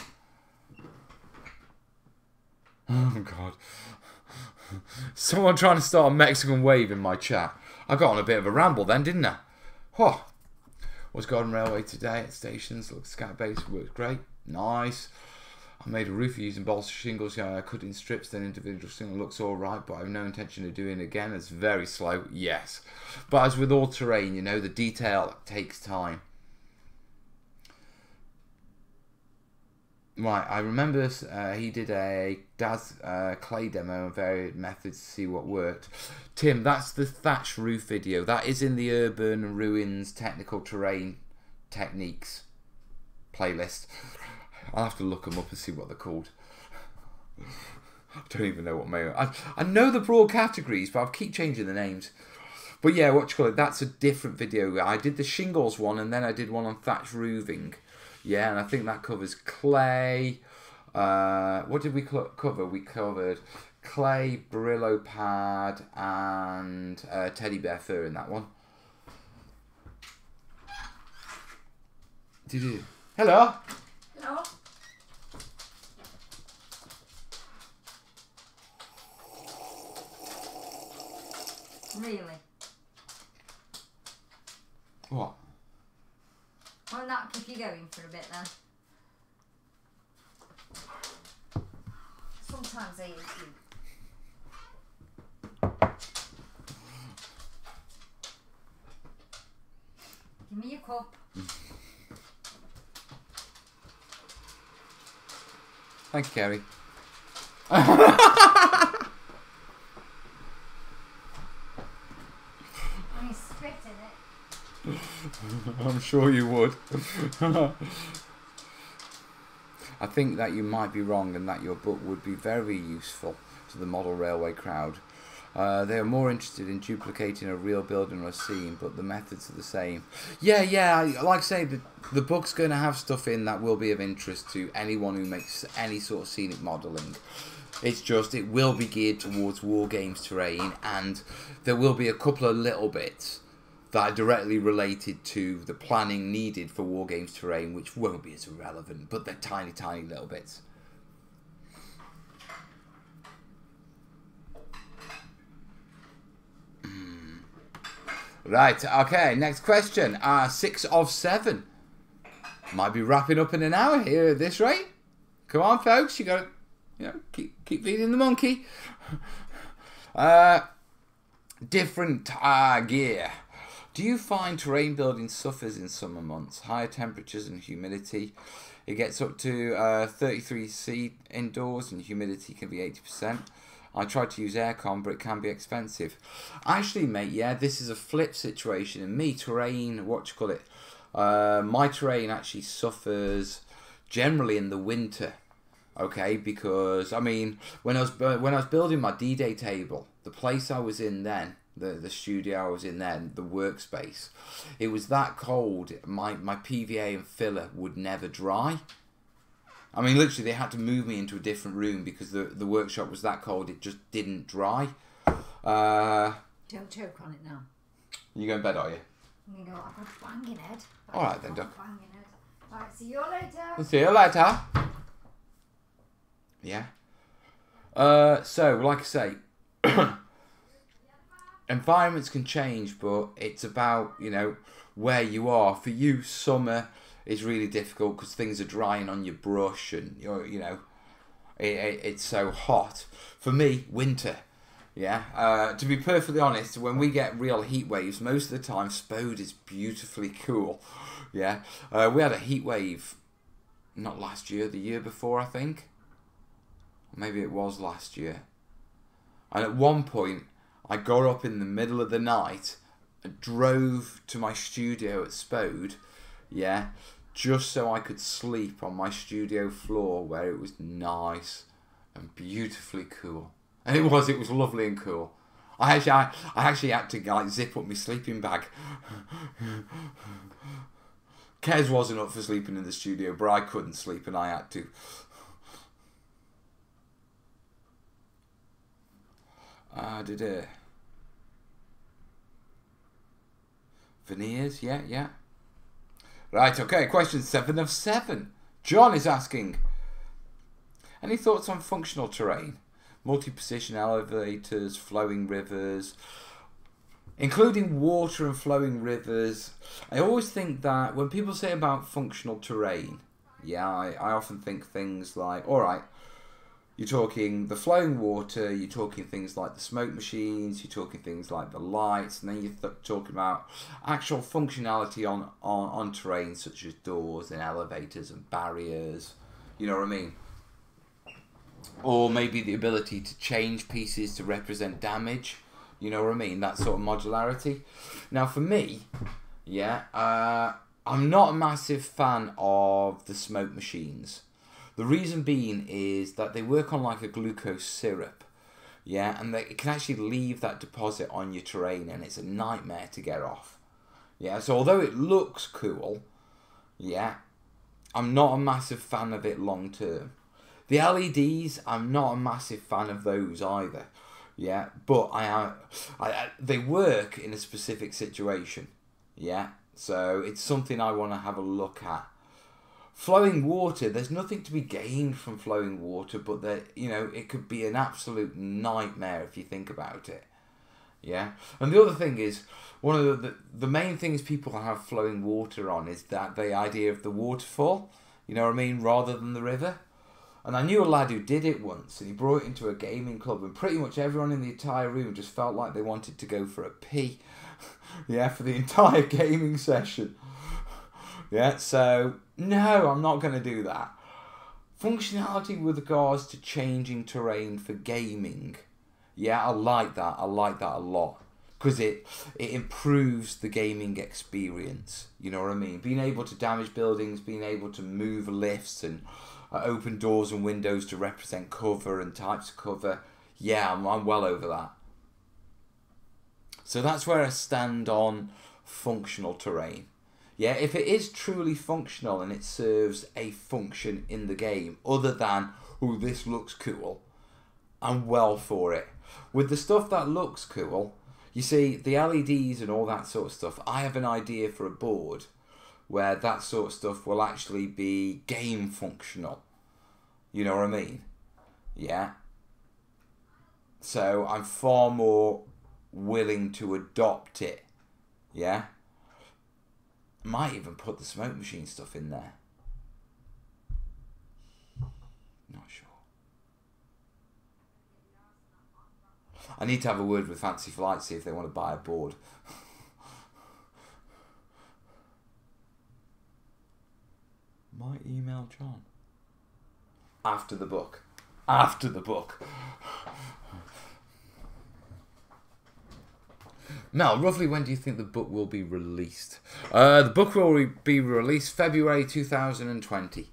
Oh God. Someone trying to start a Mexican wave in my chat. I got on a bit of a ramble then, didn't I? Oh. Was Garden Railway today at stations. Looks scat base, works great. Nice. I made a roof using balsa shingles. Yeah, I cut in strips, then individual single. Looks alright, but I have no intention of doing it again. It's very slow, yes. But as with all terrain, you know, the detail takes time. Right, I remember he did a Daz clay demo and various methods to see what worked. Tim, that's the thatch roof video. That is in the Urban Ruins Technical Terrain Techniques playlist. I'll have to look them up and see what they're called. I don't even know what I know the broad categories, but I keep changing the names. But yeah, what you call it? That's a different video. I did the shingles one, and then I did one on thatch roofing. Yeah, and I think that covers clay. What did we cover? We covered clay, Brillo pad, and teddy bear fur in that one. Did you? Hello? Hello? Really? What? Well, that keep you going for a bit then. Sometimes I do. Give me your cup. Thank you, Kerry. I spit in it. I'm sure you would. I think that you might be wrong and that your book would be very useful to the model railway crowd. They are more interested in duplicating a real building or a scene, but the methods are the same. Yeah, like I say, the book's going to have stuff in that will be of interest to anyone who makes any sort of scenic modelling. It's just, it will be geared towards War Games terrain, and there will be a couple of little bits that are directly related to the planning needed for War Games terrain, which won't be as relevant, but they're tiny, tiny little bits. Right, okay, next question. 6 of 7. Might be wrapping up in an hour here at this rate. Come on, folks, you got to, you know, keep feeding the monkey. Different gear. Do you find terrain building suffers in summer months? Higher temperatures and humidity. It gets up to 33°C indoors and humidity can be 80%. I tried to use aircon, but it can be expensive. Actually, mate, yeah, this is a flip situation. And me, terrain, my terrain actually suffers generally in the winter. Okay, because, I mean, when I was building my D-Day table, the place I was in then, the studio I was in then, the workspace, it was that cold, my PVA and filler would never dry. I mean, literally, they had to move me into a different room because the workshop was that cold, it just didn't dry. Don't choke on it now. You going to bed, are you? You know, I've got a banging head. Alright then, Duck. Alright, see you later. See you later. Yeah. So, like I say, environments can change, but it's about, you know, where you are. For you, summer is really difficult because things are drying on your brush and, you know, it's so hot. For me, winter. Yeah, to be perfectly honest, when we get real heat waves, most of the time Spode is beautifully cool. Yeah, we had a heat wave, not last year, the year before, I think. Maybe it was last year. And at one point, I got up in the middle of the night and drove to my studio at Spode, yeah, just so I could sleep on my studio floor where it was nice and beautifully cool. And it was lovely and cool. I actually had to like zip up my sleeping bag. Kez wasn't up for sleeping in the studio, but I couldn't sleep and I had to. Veneers, yeah. Right, okay, question 7 of 7. John is asking, any thoughts on functional terrain? Multi-position elevators, flowing rivers, including water and flowing rivers. I always think that when people say about functional terrain, yeah, I often think things like, alright, you're talking the flowing water, you're talking things like the smoke machines, you're talking things like the lights, and then you're talking about actual functionality on terrain such as doors and elevators and barriers, you know what I mean? Or maybe the ability to change pieces to represent damage, you know what I mean? That sort of modularity. Now for me, yeah, I'm not a massive fan of the smoke machines. The reason being is that they work on like a glucose syrup, yeah, and it can actually leave that deposit on your terrain and it's a nightmare to get off. Yeah, so although it looks cool, yeah, I'm not a massive fan of it long term. The LEDs, I'm not a massive fan of those either, yeah, but they work in a specific situation, yeah, so it's something I want to have a look at. Flowing water, there's nothing to be gained from flowing water, but that, you know, it could be an absolute nightmare if you think about it. Yeah, and the other thing is, one of the main things people have flowing water on is that the idea of the waterfall, you know what I mean, rather than the river. And I knew a lad who did it once, and he brought it into a gaming club, and pretty much everyone in the entire room just felt like they wanted to go for a pee. Yeah, for the entire gaming session. Yeah, so no, I'm not going to do that. Functionality with regards to changing terrain for gaming, yeah, I like that. I like that a lot because it improves the gaming experience. You know what I mean? Being able to damage buildings, being able to move lifts and open doors and windows to represent cover and types of cover. Yeah, I'm well over that. So that's where I stand on functional terrain. Yeah, if it is truly functional and it serves a function in the game other than, oh, this looks cool, I'm well for it. With the stuff that looks cool, you see, the LEDs and all that sort of stuff, I have an idea for a board where that sort of stuff will actually be game functional. You know what I mean? Yeah. So I'm far more willing to adopt it. Yeah. Might even put the smoke machine stuff in there. Not sure. I need to have a word with Fancy Flight, see if they want to buy a board. Might email John. After the book. After the book. Mel, roughly when do you think the book will be released? The book will be released February 2020.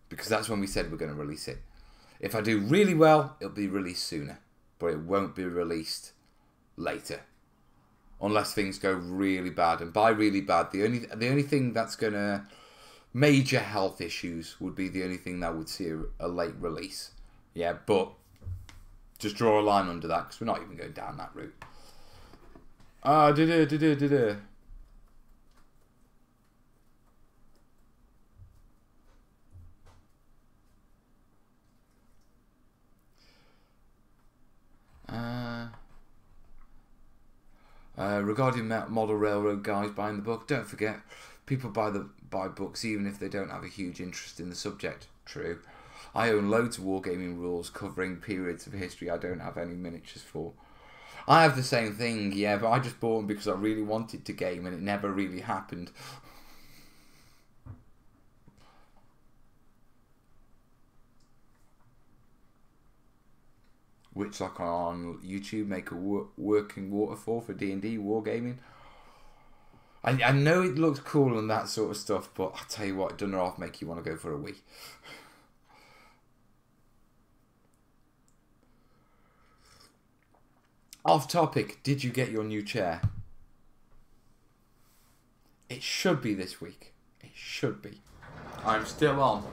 Because that's when we said we're going to release it. If I do really well, it'll be released sooner. But it won't be released later. Unless things go really bad. And by really bad, the only thing that's going to... Major health issues would be the only thing that would see a late release. Yeah, but... Just draw a line under that because we're not even going down that route. Regarding model railroad guys buying the book, don't forget, people buy books even if they don't have a huge interest in the subject. True. I own loads of wargaming rules covering periods of history I don't have any miniatures for. I have the same thing, yeah, but I just bought them because I really wanted to game and it never really happened. Which, like on YouTube, make a working waterfall for D&D wargaming. I know it looks cool and that sort of stuff, but I tell you what, it doesn't half make you want to go for a wee. Off topic, did you get your new chair? It should be this week. It should be. I'm still on.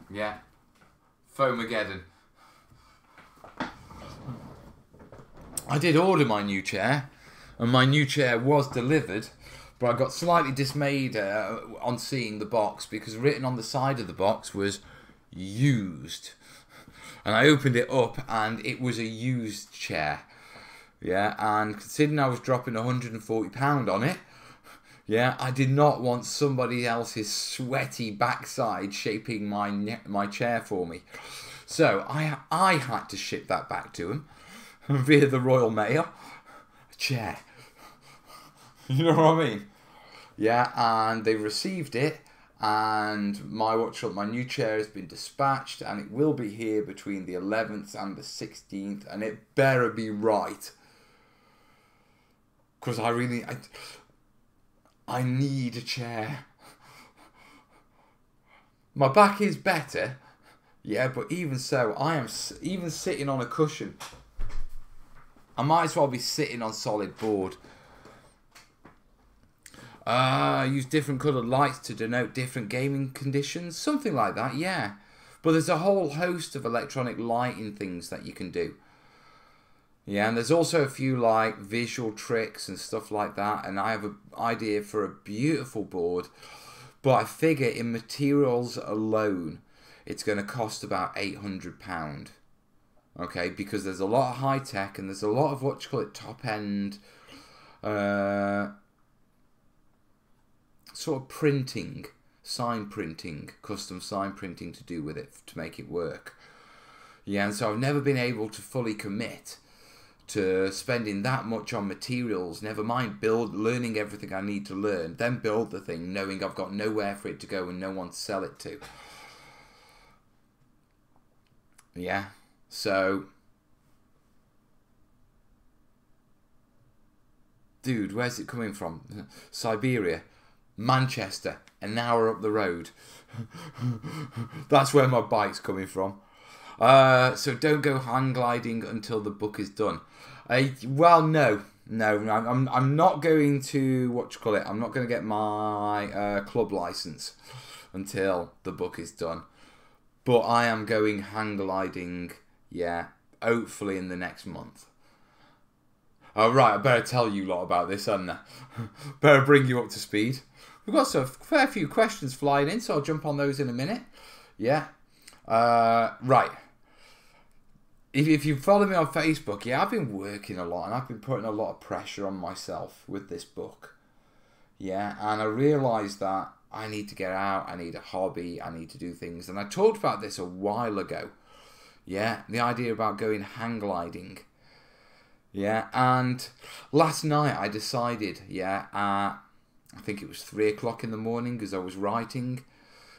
Yeah. Foamageddon. I did order my new chair, and my new chair was delivered, but I got slightly dismayed on seeing the box, because written on the side of the box was used. And I opened it up, and it was a used chair. Yeah, and considering I was dropping £140 on it, yeah, I did not want somebody else's sweaty backside shaping my chair for me. So I had to ship that back to him via the Royal Mail. A chair. You know what I mean? Yeah, and they received it, and my new chair has been dispatched, and it will be here between the 11th and the 16th, and it better be right. Because I need a chair. My back is better, yeah, but even so, I am even sitting on a cushion. I might as well be sitting on solid board. Use different coloured lights to denote different gaming conditions, something like that, yeah. But there's a whole host of electronic lighting things that you can do. Yeah, and there's also a few like visual tricks and stuff like that, and I have an idea for a beautiful board, but I figure in materials alone it's going to cost about £800. Okay, because there's a lot of high tech and there's a lot of what you call it top end sort of printing, custom sign printing to do with it to make it work. Yeah, and so I've never been able to fully commit to spending that much on materials, never mind learning everything I need to learn, then build the thing knowing I've got nowhere for it to go and no one to sell it to. Yeah, so dude, where's it coming from? Siberia, Manchester, an hour up the road. That's where my bike's coming from. So don't go hang gliding until the book is done. Well, no, I'm not going to I'm not going to get my club license until the book is done. But I am going hang gliding, yeah, hopefully in the next month. Oh, right, I better tell you lot about this, hadn't I? Better bring you up to speed. We've got a fair few questions flying in, so I'll jump on those in a minute. Yeah. Right. If you follow me on Facebook, yeah, I've been working a lot and I've been putting a lot of pressure on myself with this book. Yeah, and I realised that I need to get out, I need a hobby, I need to do things. And I talked about this a while ago. Yeah, the idea about going hang gliding. Yeah, and last night I decided, yeah, I think it was 3 o'clock in the morning because I was writing.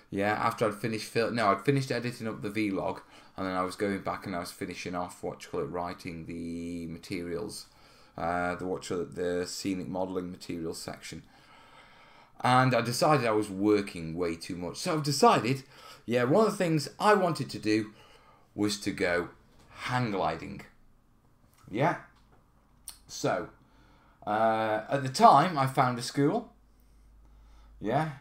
Yeah, after I'd finished I'd finished editing up the vlog, and then I was going back and I was finishing off writing the materials, the scenic modelling materials section. And I decided I was working way too much. So I've decided, yeah, one of the things I wanted to do was to go hang gliding. Yeah. So, at the time, I found a school. Yeah.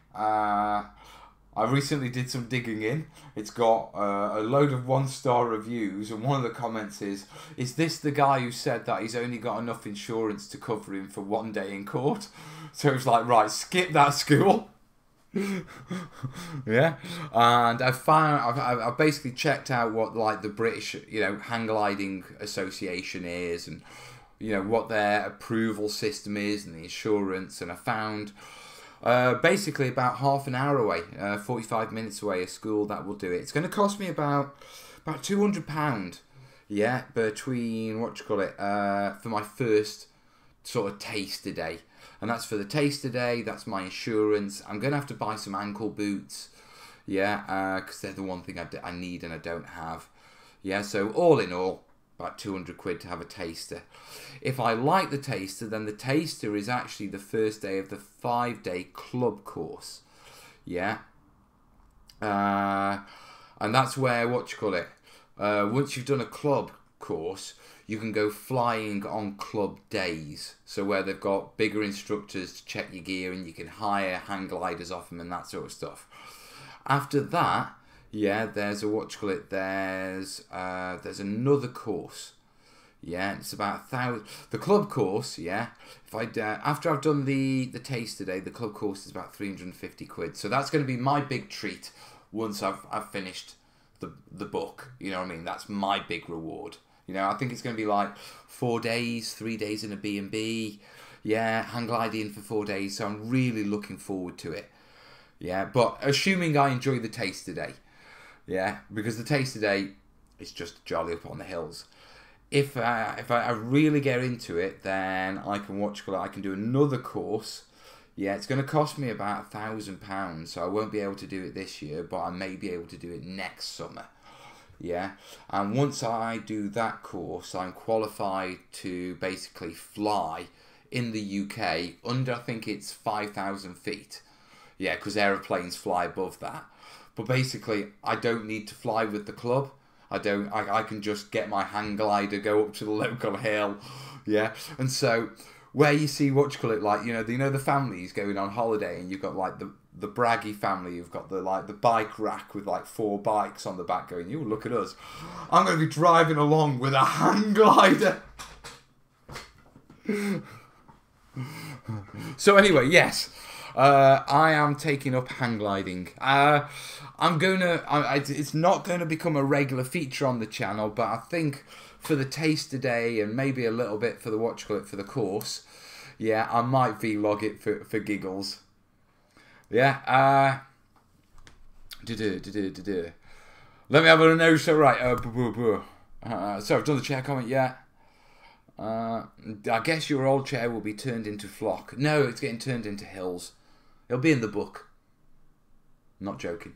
I recently did some digging in. It's got a load of 1-star reviews, and one of the comments is this the guy who said that he's only got enough insurance to cover him for 1 day in court? So it's like, right, skip that school. Yeah, and I've basically checked out what like the British, hang gliding association is, and you know, what their approval system is and the insurance, and I found basically about half an hour away, 45 minutes away, a school that will do it. It's going to cost me about £200, yeah, between, for my first sort of taster day. And that's for the taster day, that's my insurance. I'm going to have to buy some ankle boots, yeah, because they're the one thing I need and I don't have. Yeah, so all in all, about 200 quid to have a taster. If I like the taster, then the taster is actually the first day of the 5-day club course. Yeah. And that's where, once you've done a club course, you can go flying on club days. So where they've got bigger instructors to check your gear and you can hire hang gliders off them and that sort of stuff. After that, yeah, there's a there's another course. Yeah, it's about 1,000. The club course, yeah. If after I've done the taster day, the club course is about 350 quid. So that's going to be my big treat once I've finished the book. You know what I mean? That's my big reward. You know, I think it's going to be like 4 days, 3 days in a B&B. Yeah, hang gliding for 4 days. So I'm really looking forward to it. Yeah, but assuming I enjoy the taster day. Yeah, because the taster day is just jolly up on the hills. If I really get into it, then I can do another course. Yeah, it's going to cost me about £1,000, so I won't be able to do it this year, but I may be able to do it next summer. Yeah, and once I do that course, I'm qualified to basically fly in the UK under, I think it's 5,000 feet. Yeah, because aeroplanes fly above that. But basically, I don't need to fly with the club. I can just get my hang glider, go up to the local hill, yeah. And so where you see like, you know the families going on holiday, and you've got like the braggy family, you've got the bike rack with like 4 bikes on the back going, you look at us. I'm going to be driving along with a hang glider. So anyway, yes. I am taking up hang gliding. It's not going to become a regular feature on the channel, but I think for the taster day and maybe a little bit for the for the course, yeah, I might vlog it for giggles. Yeah. Let me have a nose. Right. So I've done the chair comment yet. I guess your old chair will be turned into flock. No, it's getting turned into hills. It'll be in the book. Not joking.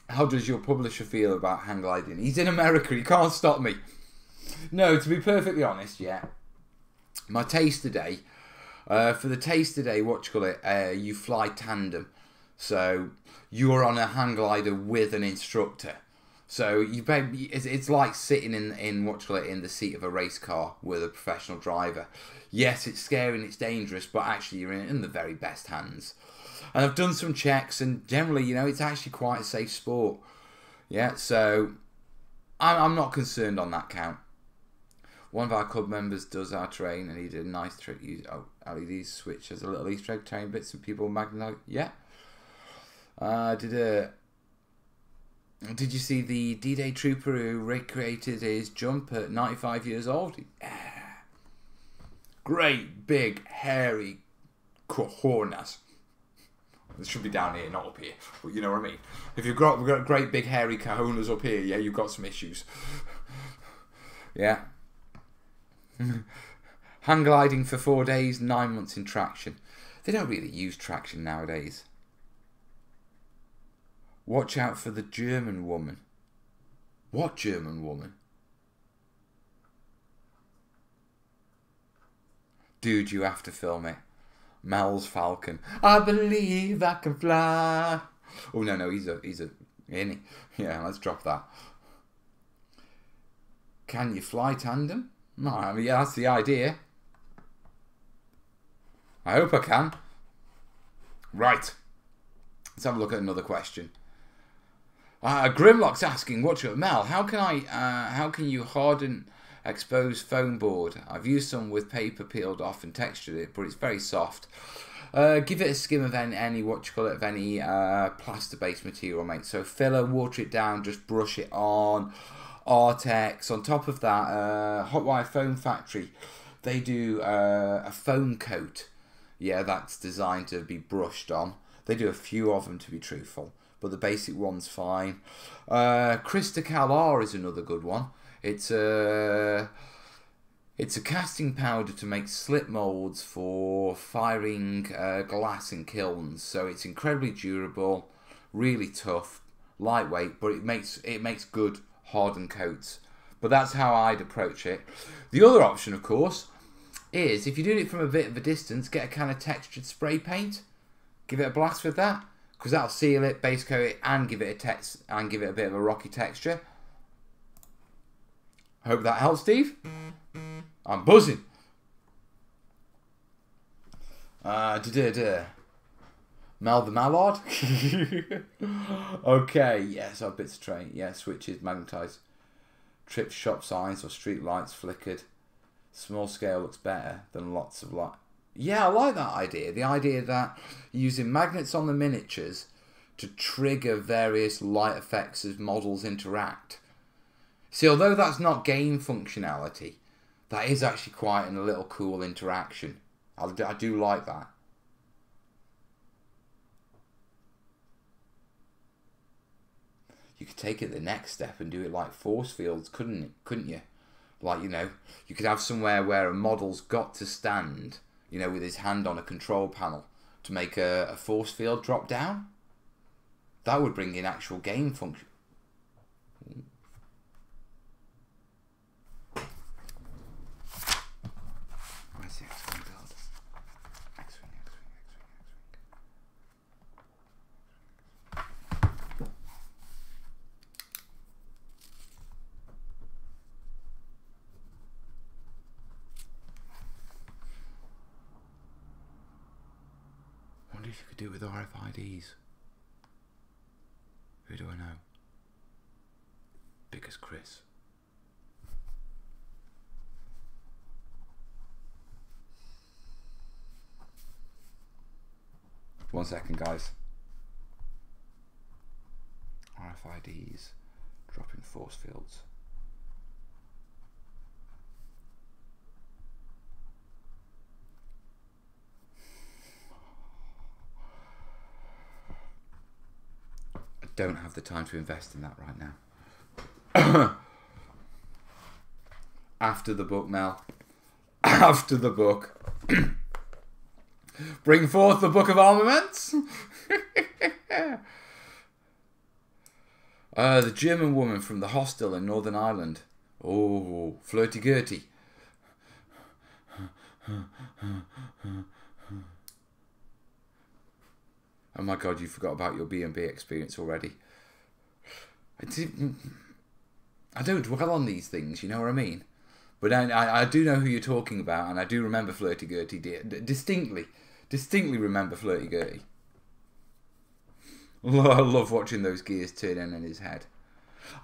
How does your publisher feel about hang gliding? He's in America. He can't stop me. No, to be perfectly honest, yeah. My taster day. For the taster day, you fly tandem. So you're on a hang glider with an instructor. So it's like sitting in the seat of a race car with a professional driver. Yes, it's scary and it's dangerous, but actually you're in the very best hands. And I've done some checks, and generally, you know, it's actually quite a safe sport. Yeah, so I'm not concerned on that count. One of our club members does our terrain, and he did a nice trick. Use LED switch as a little Easter egg, terrain bits, and people magnify. Yeah. Did you see the D-Day trooper who recreated his jump at 95 years old? Yeah. Great, big, hairy cojones. It should be down here, not up here. But you know what I mean. If you've got great, big, hairy cojones up here, yeah, you've got some issues. Yeah. Hang gliding for 4 days, 9 months in traction. They don't really use traction nowadays. Watch out for the German woman. What German woman? Dude, you have to film it. Mel's Falcon. I believe I can fly. Oh no, he's a isn't he? Yeah, let's drop that. Can you fly tandem? No, I mean, yeah, that's the idea. I hope I can. Right. Let's have a look at another question. Grimlock's asking, "What's up, Mel? How can you harden exposed foam board? I've used some with paper peeled off and textured it, but it's very soft. Give it a skim of any plaster-based material, mate. So filler, water it down, just brush it on. Artex. On top of that, Hotwire Foam Factory, they do a foam coat. Yeah, that's designed to be brushed on. They do a few of them, to be truthful, but the basic one's fine. Cristacal R is another good one. It's a casting powder to make slip molds for firing glass in kilns. So it's incredibly durable, really tough, lightweight, but it makes good hardened coats. But that's how I'd approach it. The other option, of course, is if you're doing it from a bit of a distance, get a kind of textured spray paint, give it a blast with that, because that'll seal it, base coat it, and give it a bit of a rocky texture. Hope that helps, Steve. I'm buzzing. Mel the Mallard. Okay, yes, our bits of train. Yeah, switches, magnetised. Tripped shop signs or street lights flickered. Small scale looks better than lots of light. Yeah, I like that idea. The idea that using magnets on the miniatures to trigger various light effects as models interact. See, although that's not game functionality, that is actually quite a little cool interaction. I do like that. You could take it the next step and do it like force fields, couldn't you? Like, you know, you could have somewhere where a model's got to stand, you know, with his hand on a control panel to make a force field drop down. That would bring in actual game function. Where's the X-Wing build? X-Wing. I wonder if you could do it with RFIDs. Who do I know? Big as Chris. One second, guys. RFIDs dropping force fields. Don't have the time to invest in that right now. After the book, Mel. After the book. Bring forth the Book of Armaments. The German woman from the hostel in Northern Ireland. Oh, flirty-gurty. Oh my God, you forgot about your B&B experience already. I don't dwell on these things, you know what I mean? But I do know who you're talking about, and I do remember flirty-gurty. Distinctly remember flirty-gurty. I love watching those gears turning in his head.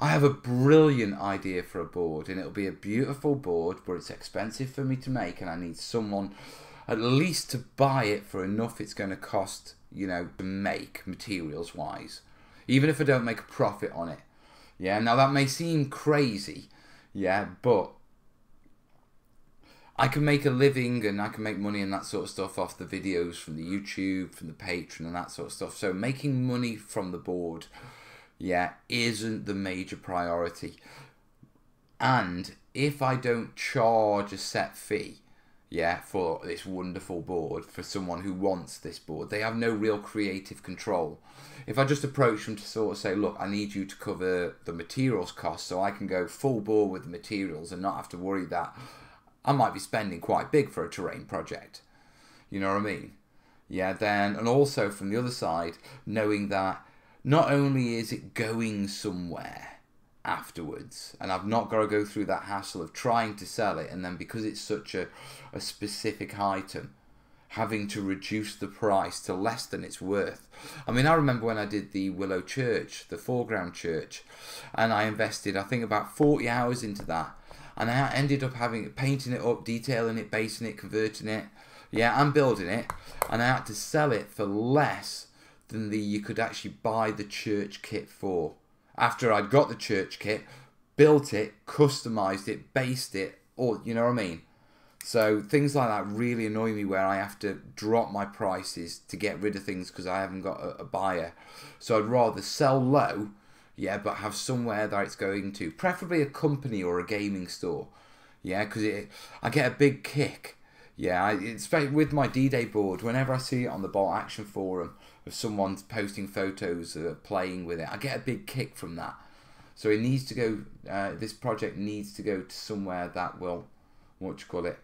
I have a brilliant idea for a board, and it'll be a beautiful board, but it's expensive for me to make, and I need someone at least to buy it for enough it's going to cost, you know, to make materials wise, even if I don't make a profit on it. Yeah, now that may seem crazy, yeah, but I can make a living and I can make money and that sort of stuff off the videos from the YouTube, from the Patreon and that sort of stuff. So making money from the board, yeah, isn't the major priority. And if I don't charge a set fee, yeah, for this wonderful board, for someone who wants this board, they have no real creative control. If I just approach them to sort of say, look, I need you to cover the materials cost so I can go full bore with the materials and not have to worry that I might be spending quite big for a terrain project. You know what I mean? Yeah, then, and also from the other side, knowing that not only is it going somewhere afterwards, and I've not got to go through that hassle of trying to sell it, and then because it's such a specific item, having to reduce the price to less than it's worth. I mean, I remember when I did the Willow Church, the foreground church, and I invested, I think, about 40 hours into that, and I ended up painting it up, detailing it, basing it, converting it, yeah, and building it, and I had to sell it for less than you could actually buy the church kit for. After I'd got the church kit, built it, customized it, based it, or you know what I mean. So things like that really annoy me, where I have to drop my prices to get rid of things because I haven't got a buyer. So I'd rather sell low, yeah, but have somewhere that it's going to, preferably a company or a gaming store, yeah, because I get a big kick. Yeah, it's with my D-Day board. Whenever I see it on the Bolt Action forum of someone posting photos playing with it, I get a big kick from that. So it needs to go. This project needs to go to somewhere that will, what you call it.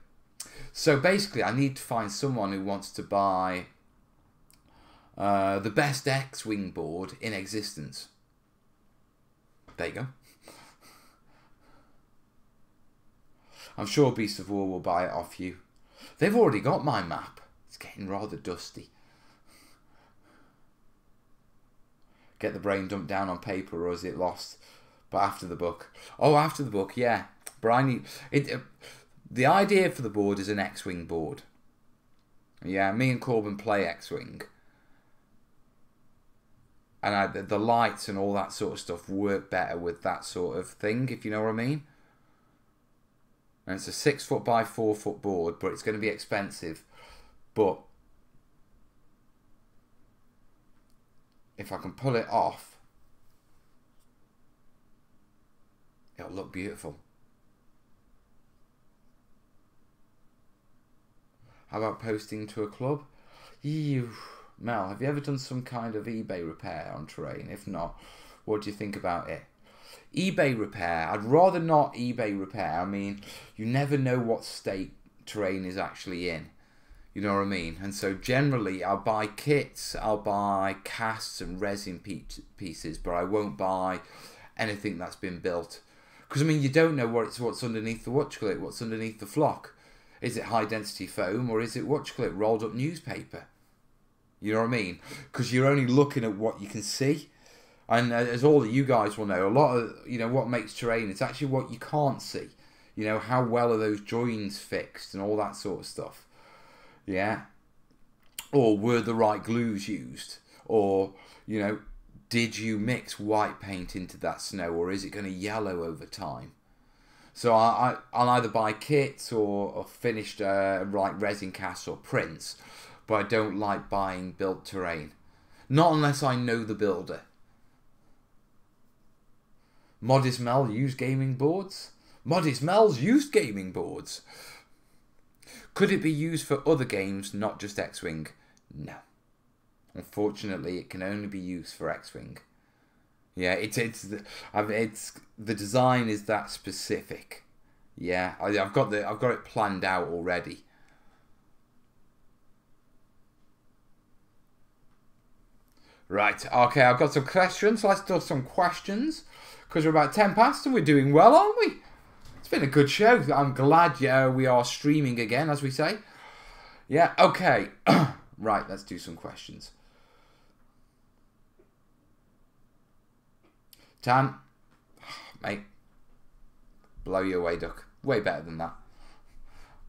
So basically, I need to find someone who wants to buy the best X-Wing board in existence. There you go. I'm sure Beast of War will buy it off you. They've already got my map. It's getting rather dusty. Get the brain dumped down on paper, or is it lost? But after the book. Oh, after the book, yeah. But I need it. The idea for the board is an X-Wing board. Yeah, me and Corbin play X-Wing. And the lights and all that sort of stuff work better with that sort of thing, if you know what I mean. And it's a 6 foot by 4 foot board, but it's going to be expensive. But if I can pull it off, it'll look beautiful. How about posting to a club? Ew. Mel, have you ever done some kind of eBay repair on terrain? If not, what do you think about it? eBay repair, I'd rather not eBay repair. I mean, you never know what state terrain is actually in. You know what I mean? And so generally, I'll buy kits, I'll buy casts and resin pieces, but I won't buy anything that's been built. Because, I mean, you don't know what's underneath the whatchamacallit, what's underneath the flock. Is it high density foam, or is it whatchamacallit, rolled up newspaper? You know what I mean? Because you're only looking at what you can see. And as all of you guys will know, a lot of, you know, what makes terrain, it's actually what you can't see. You know, how well are those joins fixed and all that sort of stuff. Yeah. Or were the right glues used? Or, you know, did you mix white paint into that snow, or is it going to yellow over time? So I'll either buy kits or finished like resin casts or prints, but I don't like buying built terrain. Not unless I know the builder. Modest Mel used gaming boards? Modest Mel's used gaming boards. Could it be used for other games, not just X-Wing? No. Unfortunately, it can only be used for X-Wing. Yeah, it's the design is that specific. Yeah, I've got it planned out already. Right, okay, I've got some questions. Let's do some questions. Because we're about 10 past and we're doing well, aren't we? It's been a good show. I'm glad we are streaming again, as we say. Yeah, okay. Right, let's do some questions. Tan, mate, blow you away, duck. Way better than that.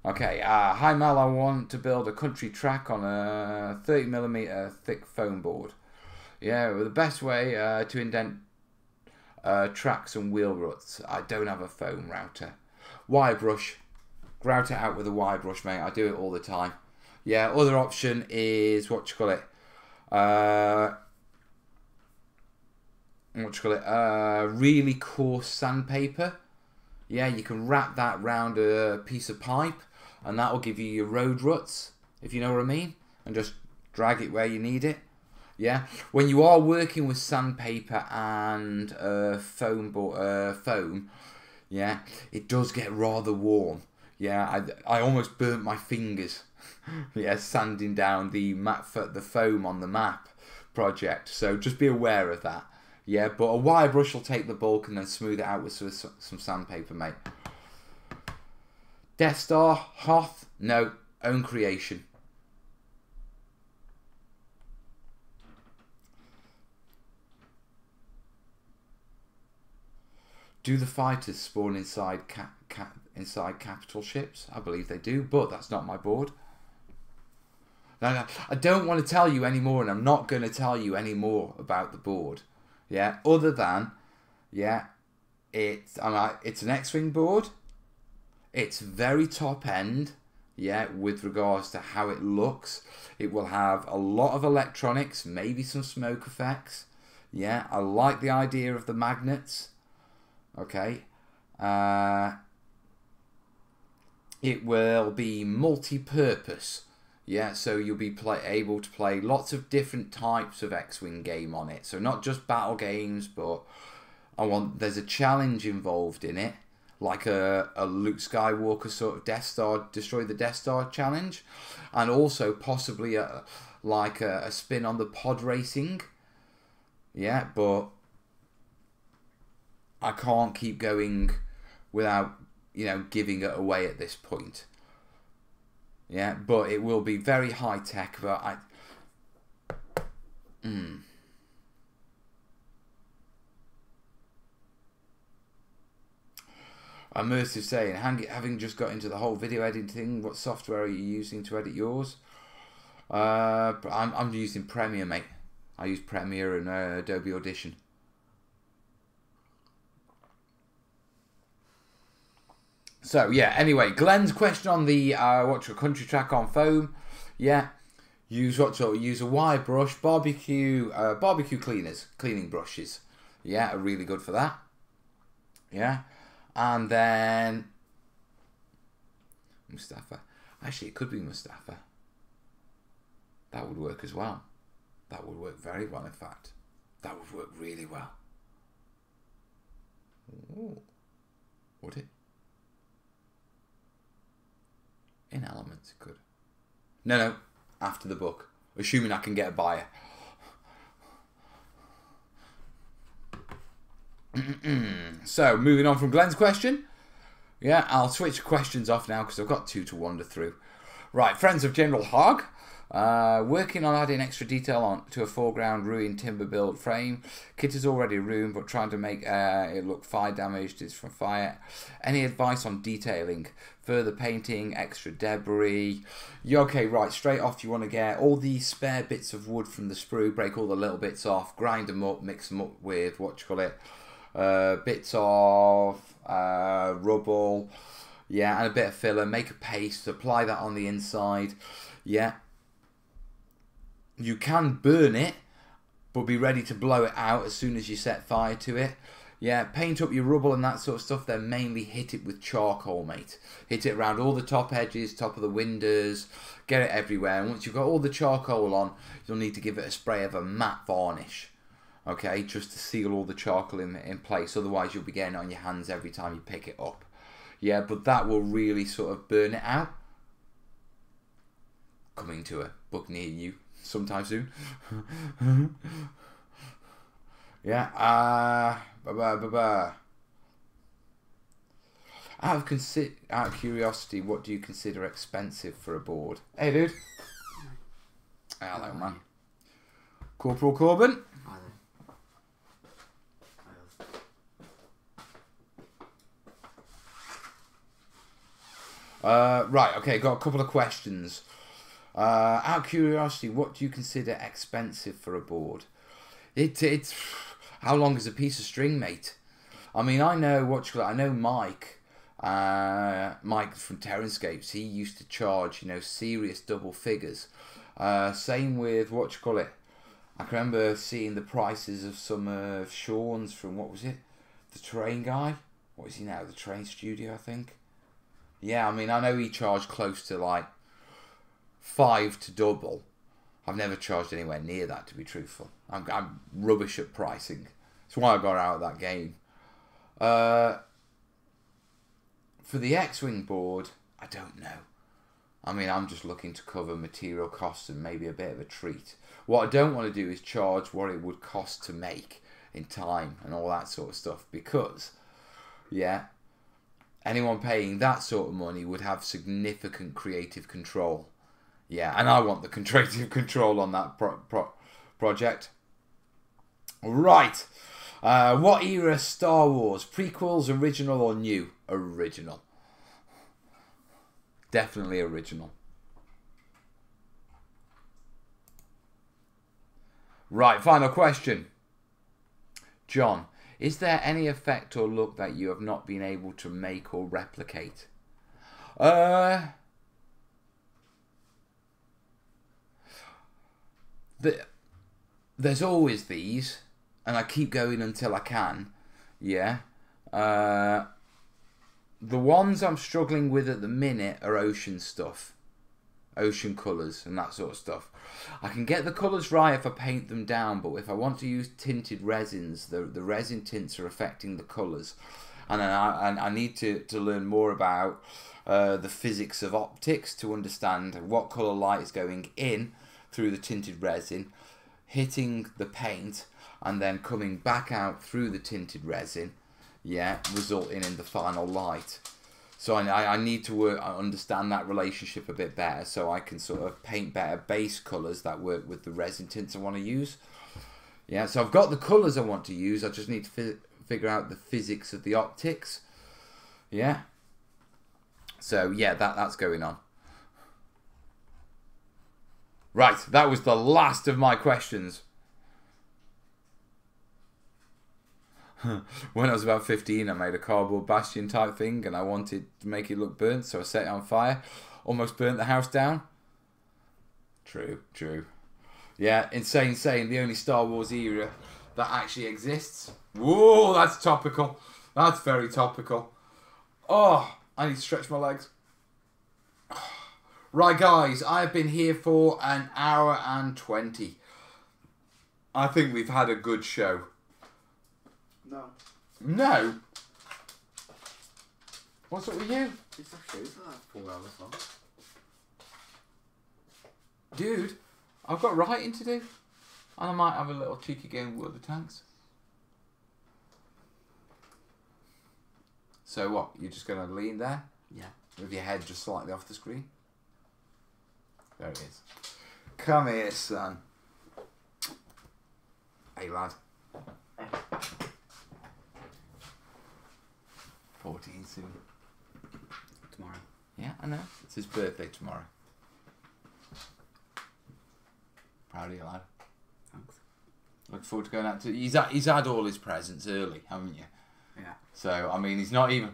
Okay, hi Mel, I want to build a country track on a 30mm thick foam board. Yeah, well, the best way to indent tracks and wheel ruts. I don't have a foam router. Wire brush. Grout it out with a wire brush, mate. I do it all the time. Yeah, other option is, really coarse sandpaper. Yeah, you can wrap that round a piece of pipe and that will give you your road ruts, if you know what I mean, and just drag it where you need it. Yeah, when you are working with sandpaper and foam, yeah, it does get rather warm. Yeah, I almost burnt my fingers. Yeah, sanding down the foam on the map project. So just be aware of that. Yeah, but a wire brush will take the bulk and then smooth it out with some sandpaper, mate. Death Star, Hoth, no, own creation. Do the fighters spawn inside inside capital ships? I believe they do, but that's not my board. No, I don't want to tell you any more, and I'm not going to tell you any more about the board. Yeah, other than, yeah, it's an X-Wing board. It's very top end, yeah, with regards to how it looks. It will have a lot of electronics, maybe some smoke effects. Yeah, I like the idea of the magnets. Okay. It will be multi-purpose. Yeah, so you'll be able to play lots of different types of X-Wing game on it. So not just battle games, but there's a challenge involved in it, like a Luke Skywalker sort of Death Star, destroy the Death Star challenge, and also possibly a spin on the pod racing. Yeah, but I can't keep going without, you know, giving it away at this point. Yeah, but it will be very high tech. But Immersive saying, having just got into the whole video editing thing, what software are you using to edit yours? I'm using Premiere, mate. I use Premiere and Adobe Audition. So yeah, anyway, Glenn's question on the what's your country track on foam? Yeah, use a wire brush, barbecue cleaning brushes. Yeah, are really good for that. Yeah, and then Mustafa. Actually, it could be Mustafa. That would work as well. That would work very well, in fact. That would work really well. Ooh. Would it? In Elements, it could. No, after the book. Assuming I can get a buyer. So, moving on from Glenn's question. Yeah, I'll switch questions off now because I've got two to wander through. Right, Friends of General Hogg. Working on adding extra detail to a foreground ruined timber built frame. Kit is already ruined, but trying to make it look fire damaged is from fire. Any advice on detailing? Further painting, extra debris? Okay, right, straight off you want to get all the spare bits of wood from the sprue, break all the little bits off, grind them up, mix them up with, bits of rubble, yeah, and a bit of filler, make a paste, apply that on the inside, yeah. You can burn it, but be ready to blow it out as soon as you set fire to it. Yeah, paint up your rubble and that sort of stuff, then mainly hit it with charcoal, mate. Hit it around all the top edges, top of the windows, get it everywhere. And once you've got all the charcoal on, you'll need to give it a spray of a matte varnish. Okay, just to seal all the charcoal in place. Otherwise, you'll be getting it on your hands every time you pick it up. Yeah, but that will really sort of burn it out. Coming to a book near you sometime soon. Yeah, Out of curiosity, what do you consider expensive for a board? Hey, dude. Hello, man. Corporal Corbin. Right, okay, got a couple of questions. Out of curiosity, what do you consider expensive for a board? It's how long is a piece of string, mate? I mean, I know Mike. Mike from Terrainiacs. He used to charge, you know, serious double figures. Same with I can remember seeing the prices of some of Sean's from, what was it? The Terrain guy. What is he now? The Terrain Studio, I think. Yeah, I mean, I know he charged close to like 5 to double. I've never charged anywhere near that, to be truthful. I'm rubbish at pricing. That's why I got out of that game. For the X-Wing board, I don't know. I mean, I'm just looking to cover material costs and maybe a bit of a treat. What I don't want to do is charge what it would cost to make in time and all that sort of stuff, because, yeah, anyone paying that sort of money would have significant creative control. Yeah, and I want the creative control on that project. Right. What era Star Wars? Prequels, original or new? Original. Definitely original. Right, final question. John, Is there any effect or look that you have not been able to make or replicate? There's always these, and I keep going until I can. Yeah. The ones I'm struggling with at the minute are ocean stuff. Ocean colours and that sort of stuff. I can get the colours right if I paint them down, but if I want to use tinted resins, the resin tints are affecting the colours. And then I need to learn more about the physics of optics to understand what colour light is going in through the tinted resin, hitting the paint, and then coming back out through the tinted resin, yeah, resulting in the final light. So I need to understand that relationship a bit better so I can sort of paint better base colours that work with the resin tints I want to use. Yeah, so I've got the colours I want to use, I just need to figure out the physics of the optics. Yeah. So yeah, that's going on. Right, that was the last of my questions. When I was about 15, I made a cardboard bastion type thing and I wanted to make it look burnt, so I set it on fire. Almost burnt the house down. True. Yeah, insane saying the only Star Wars era that actually exists. Whoa, that's topical. That's very topical. Oh, I need to stretch my legs. Right, guys, I've been here for an hour and 20. I think we've had a good show. No? What's up with you? It's actually like 4 hours long. Dude, I've got writing to do. And I might have a little cheeky game with the tanks. So what, you're just going to lean there? Yeah. With your head just slightly off the screen? There it is. Come here, son. Hey, lad. 14 soon. Tomorrow. Yeah, I know. It's his birthday tomorrow. Proud of you, lad. Thanks. Look forward to going out to... He's had all his presents early, haven't you? Yeah. So, I mean, he's not even...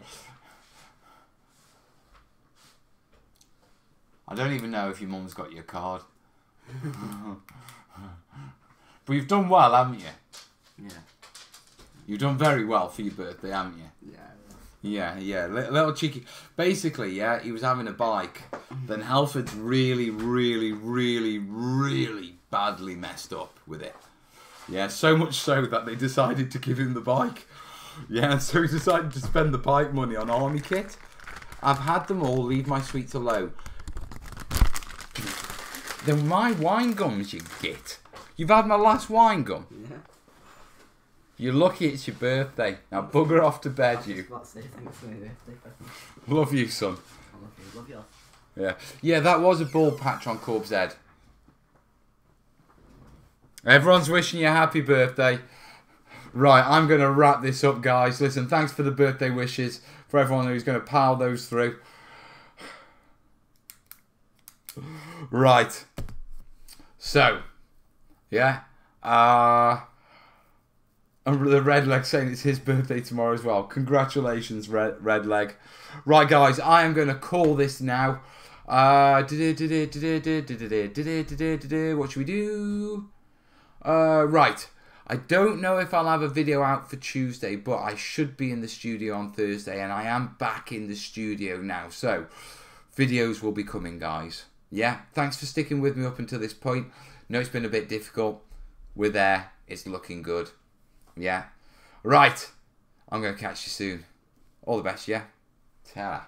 I don't even know if your mum's got your card. But you've done well, haven't you? Yeah. You've done very well for your birthday, haven't you? Yeah. Yeah. Little cheeky. Basically, yeah, he was having a bike. Then Halford's really badly messed up with it. Yeah, so much so that they decided to give him the bike. Yeah, so he decided to spend the bike money on army kit. I've had them all, leave my sweets alone. They're my wine gums, you git. You've had my last wine gum. Yeah. You're lucky it's your birthday. Now bugger off to bed, you. Let's say thanks for my birthday present. Love you, son. I love you. Yeah. Yeah, that was a bald patch on Corb's head. Everyone's wishing you a happy birthday. Right, I'm going to wrap this up, guys. Listen, thanks for the birthday wishes. For everyone who's going to pile those through. Right. So, yeah. And the Red Leg saying it's his birthday tomorrow as well. Congratulations, Red Leg. Right, guys, I am going to call this now. What should we do? Right. I don't know if I'll have a video out for Tuesday, but I should be in the studio on Thursday, and I am back in the studio now. So, videos will be coming, guys. Yeah, thanks for sticking with me up until this point. No, it's been a bit difficult. We're there. It's looking good. Yeah. Right. I'm going to catch you soon. All the best, yeah? Ta-ra.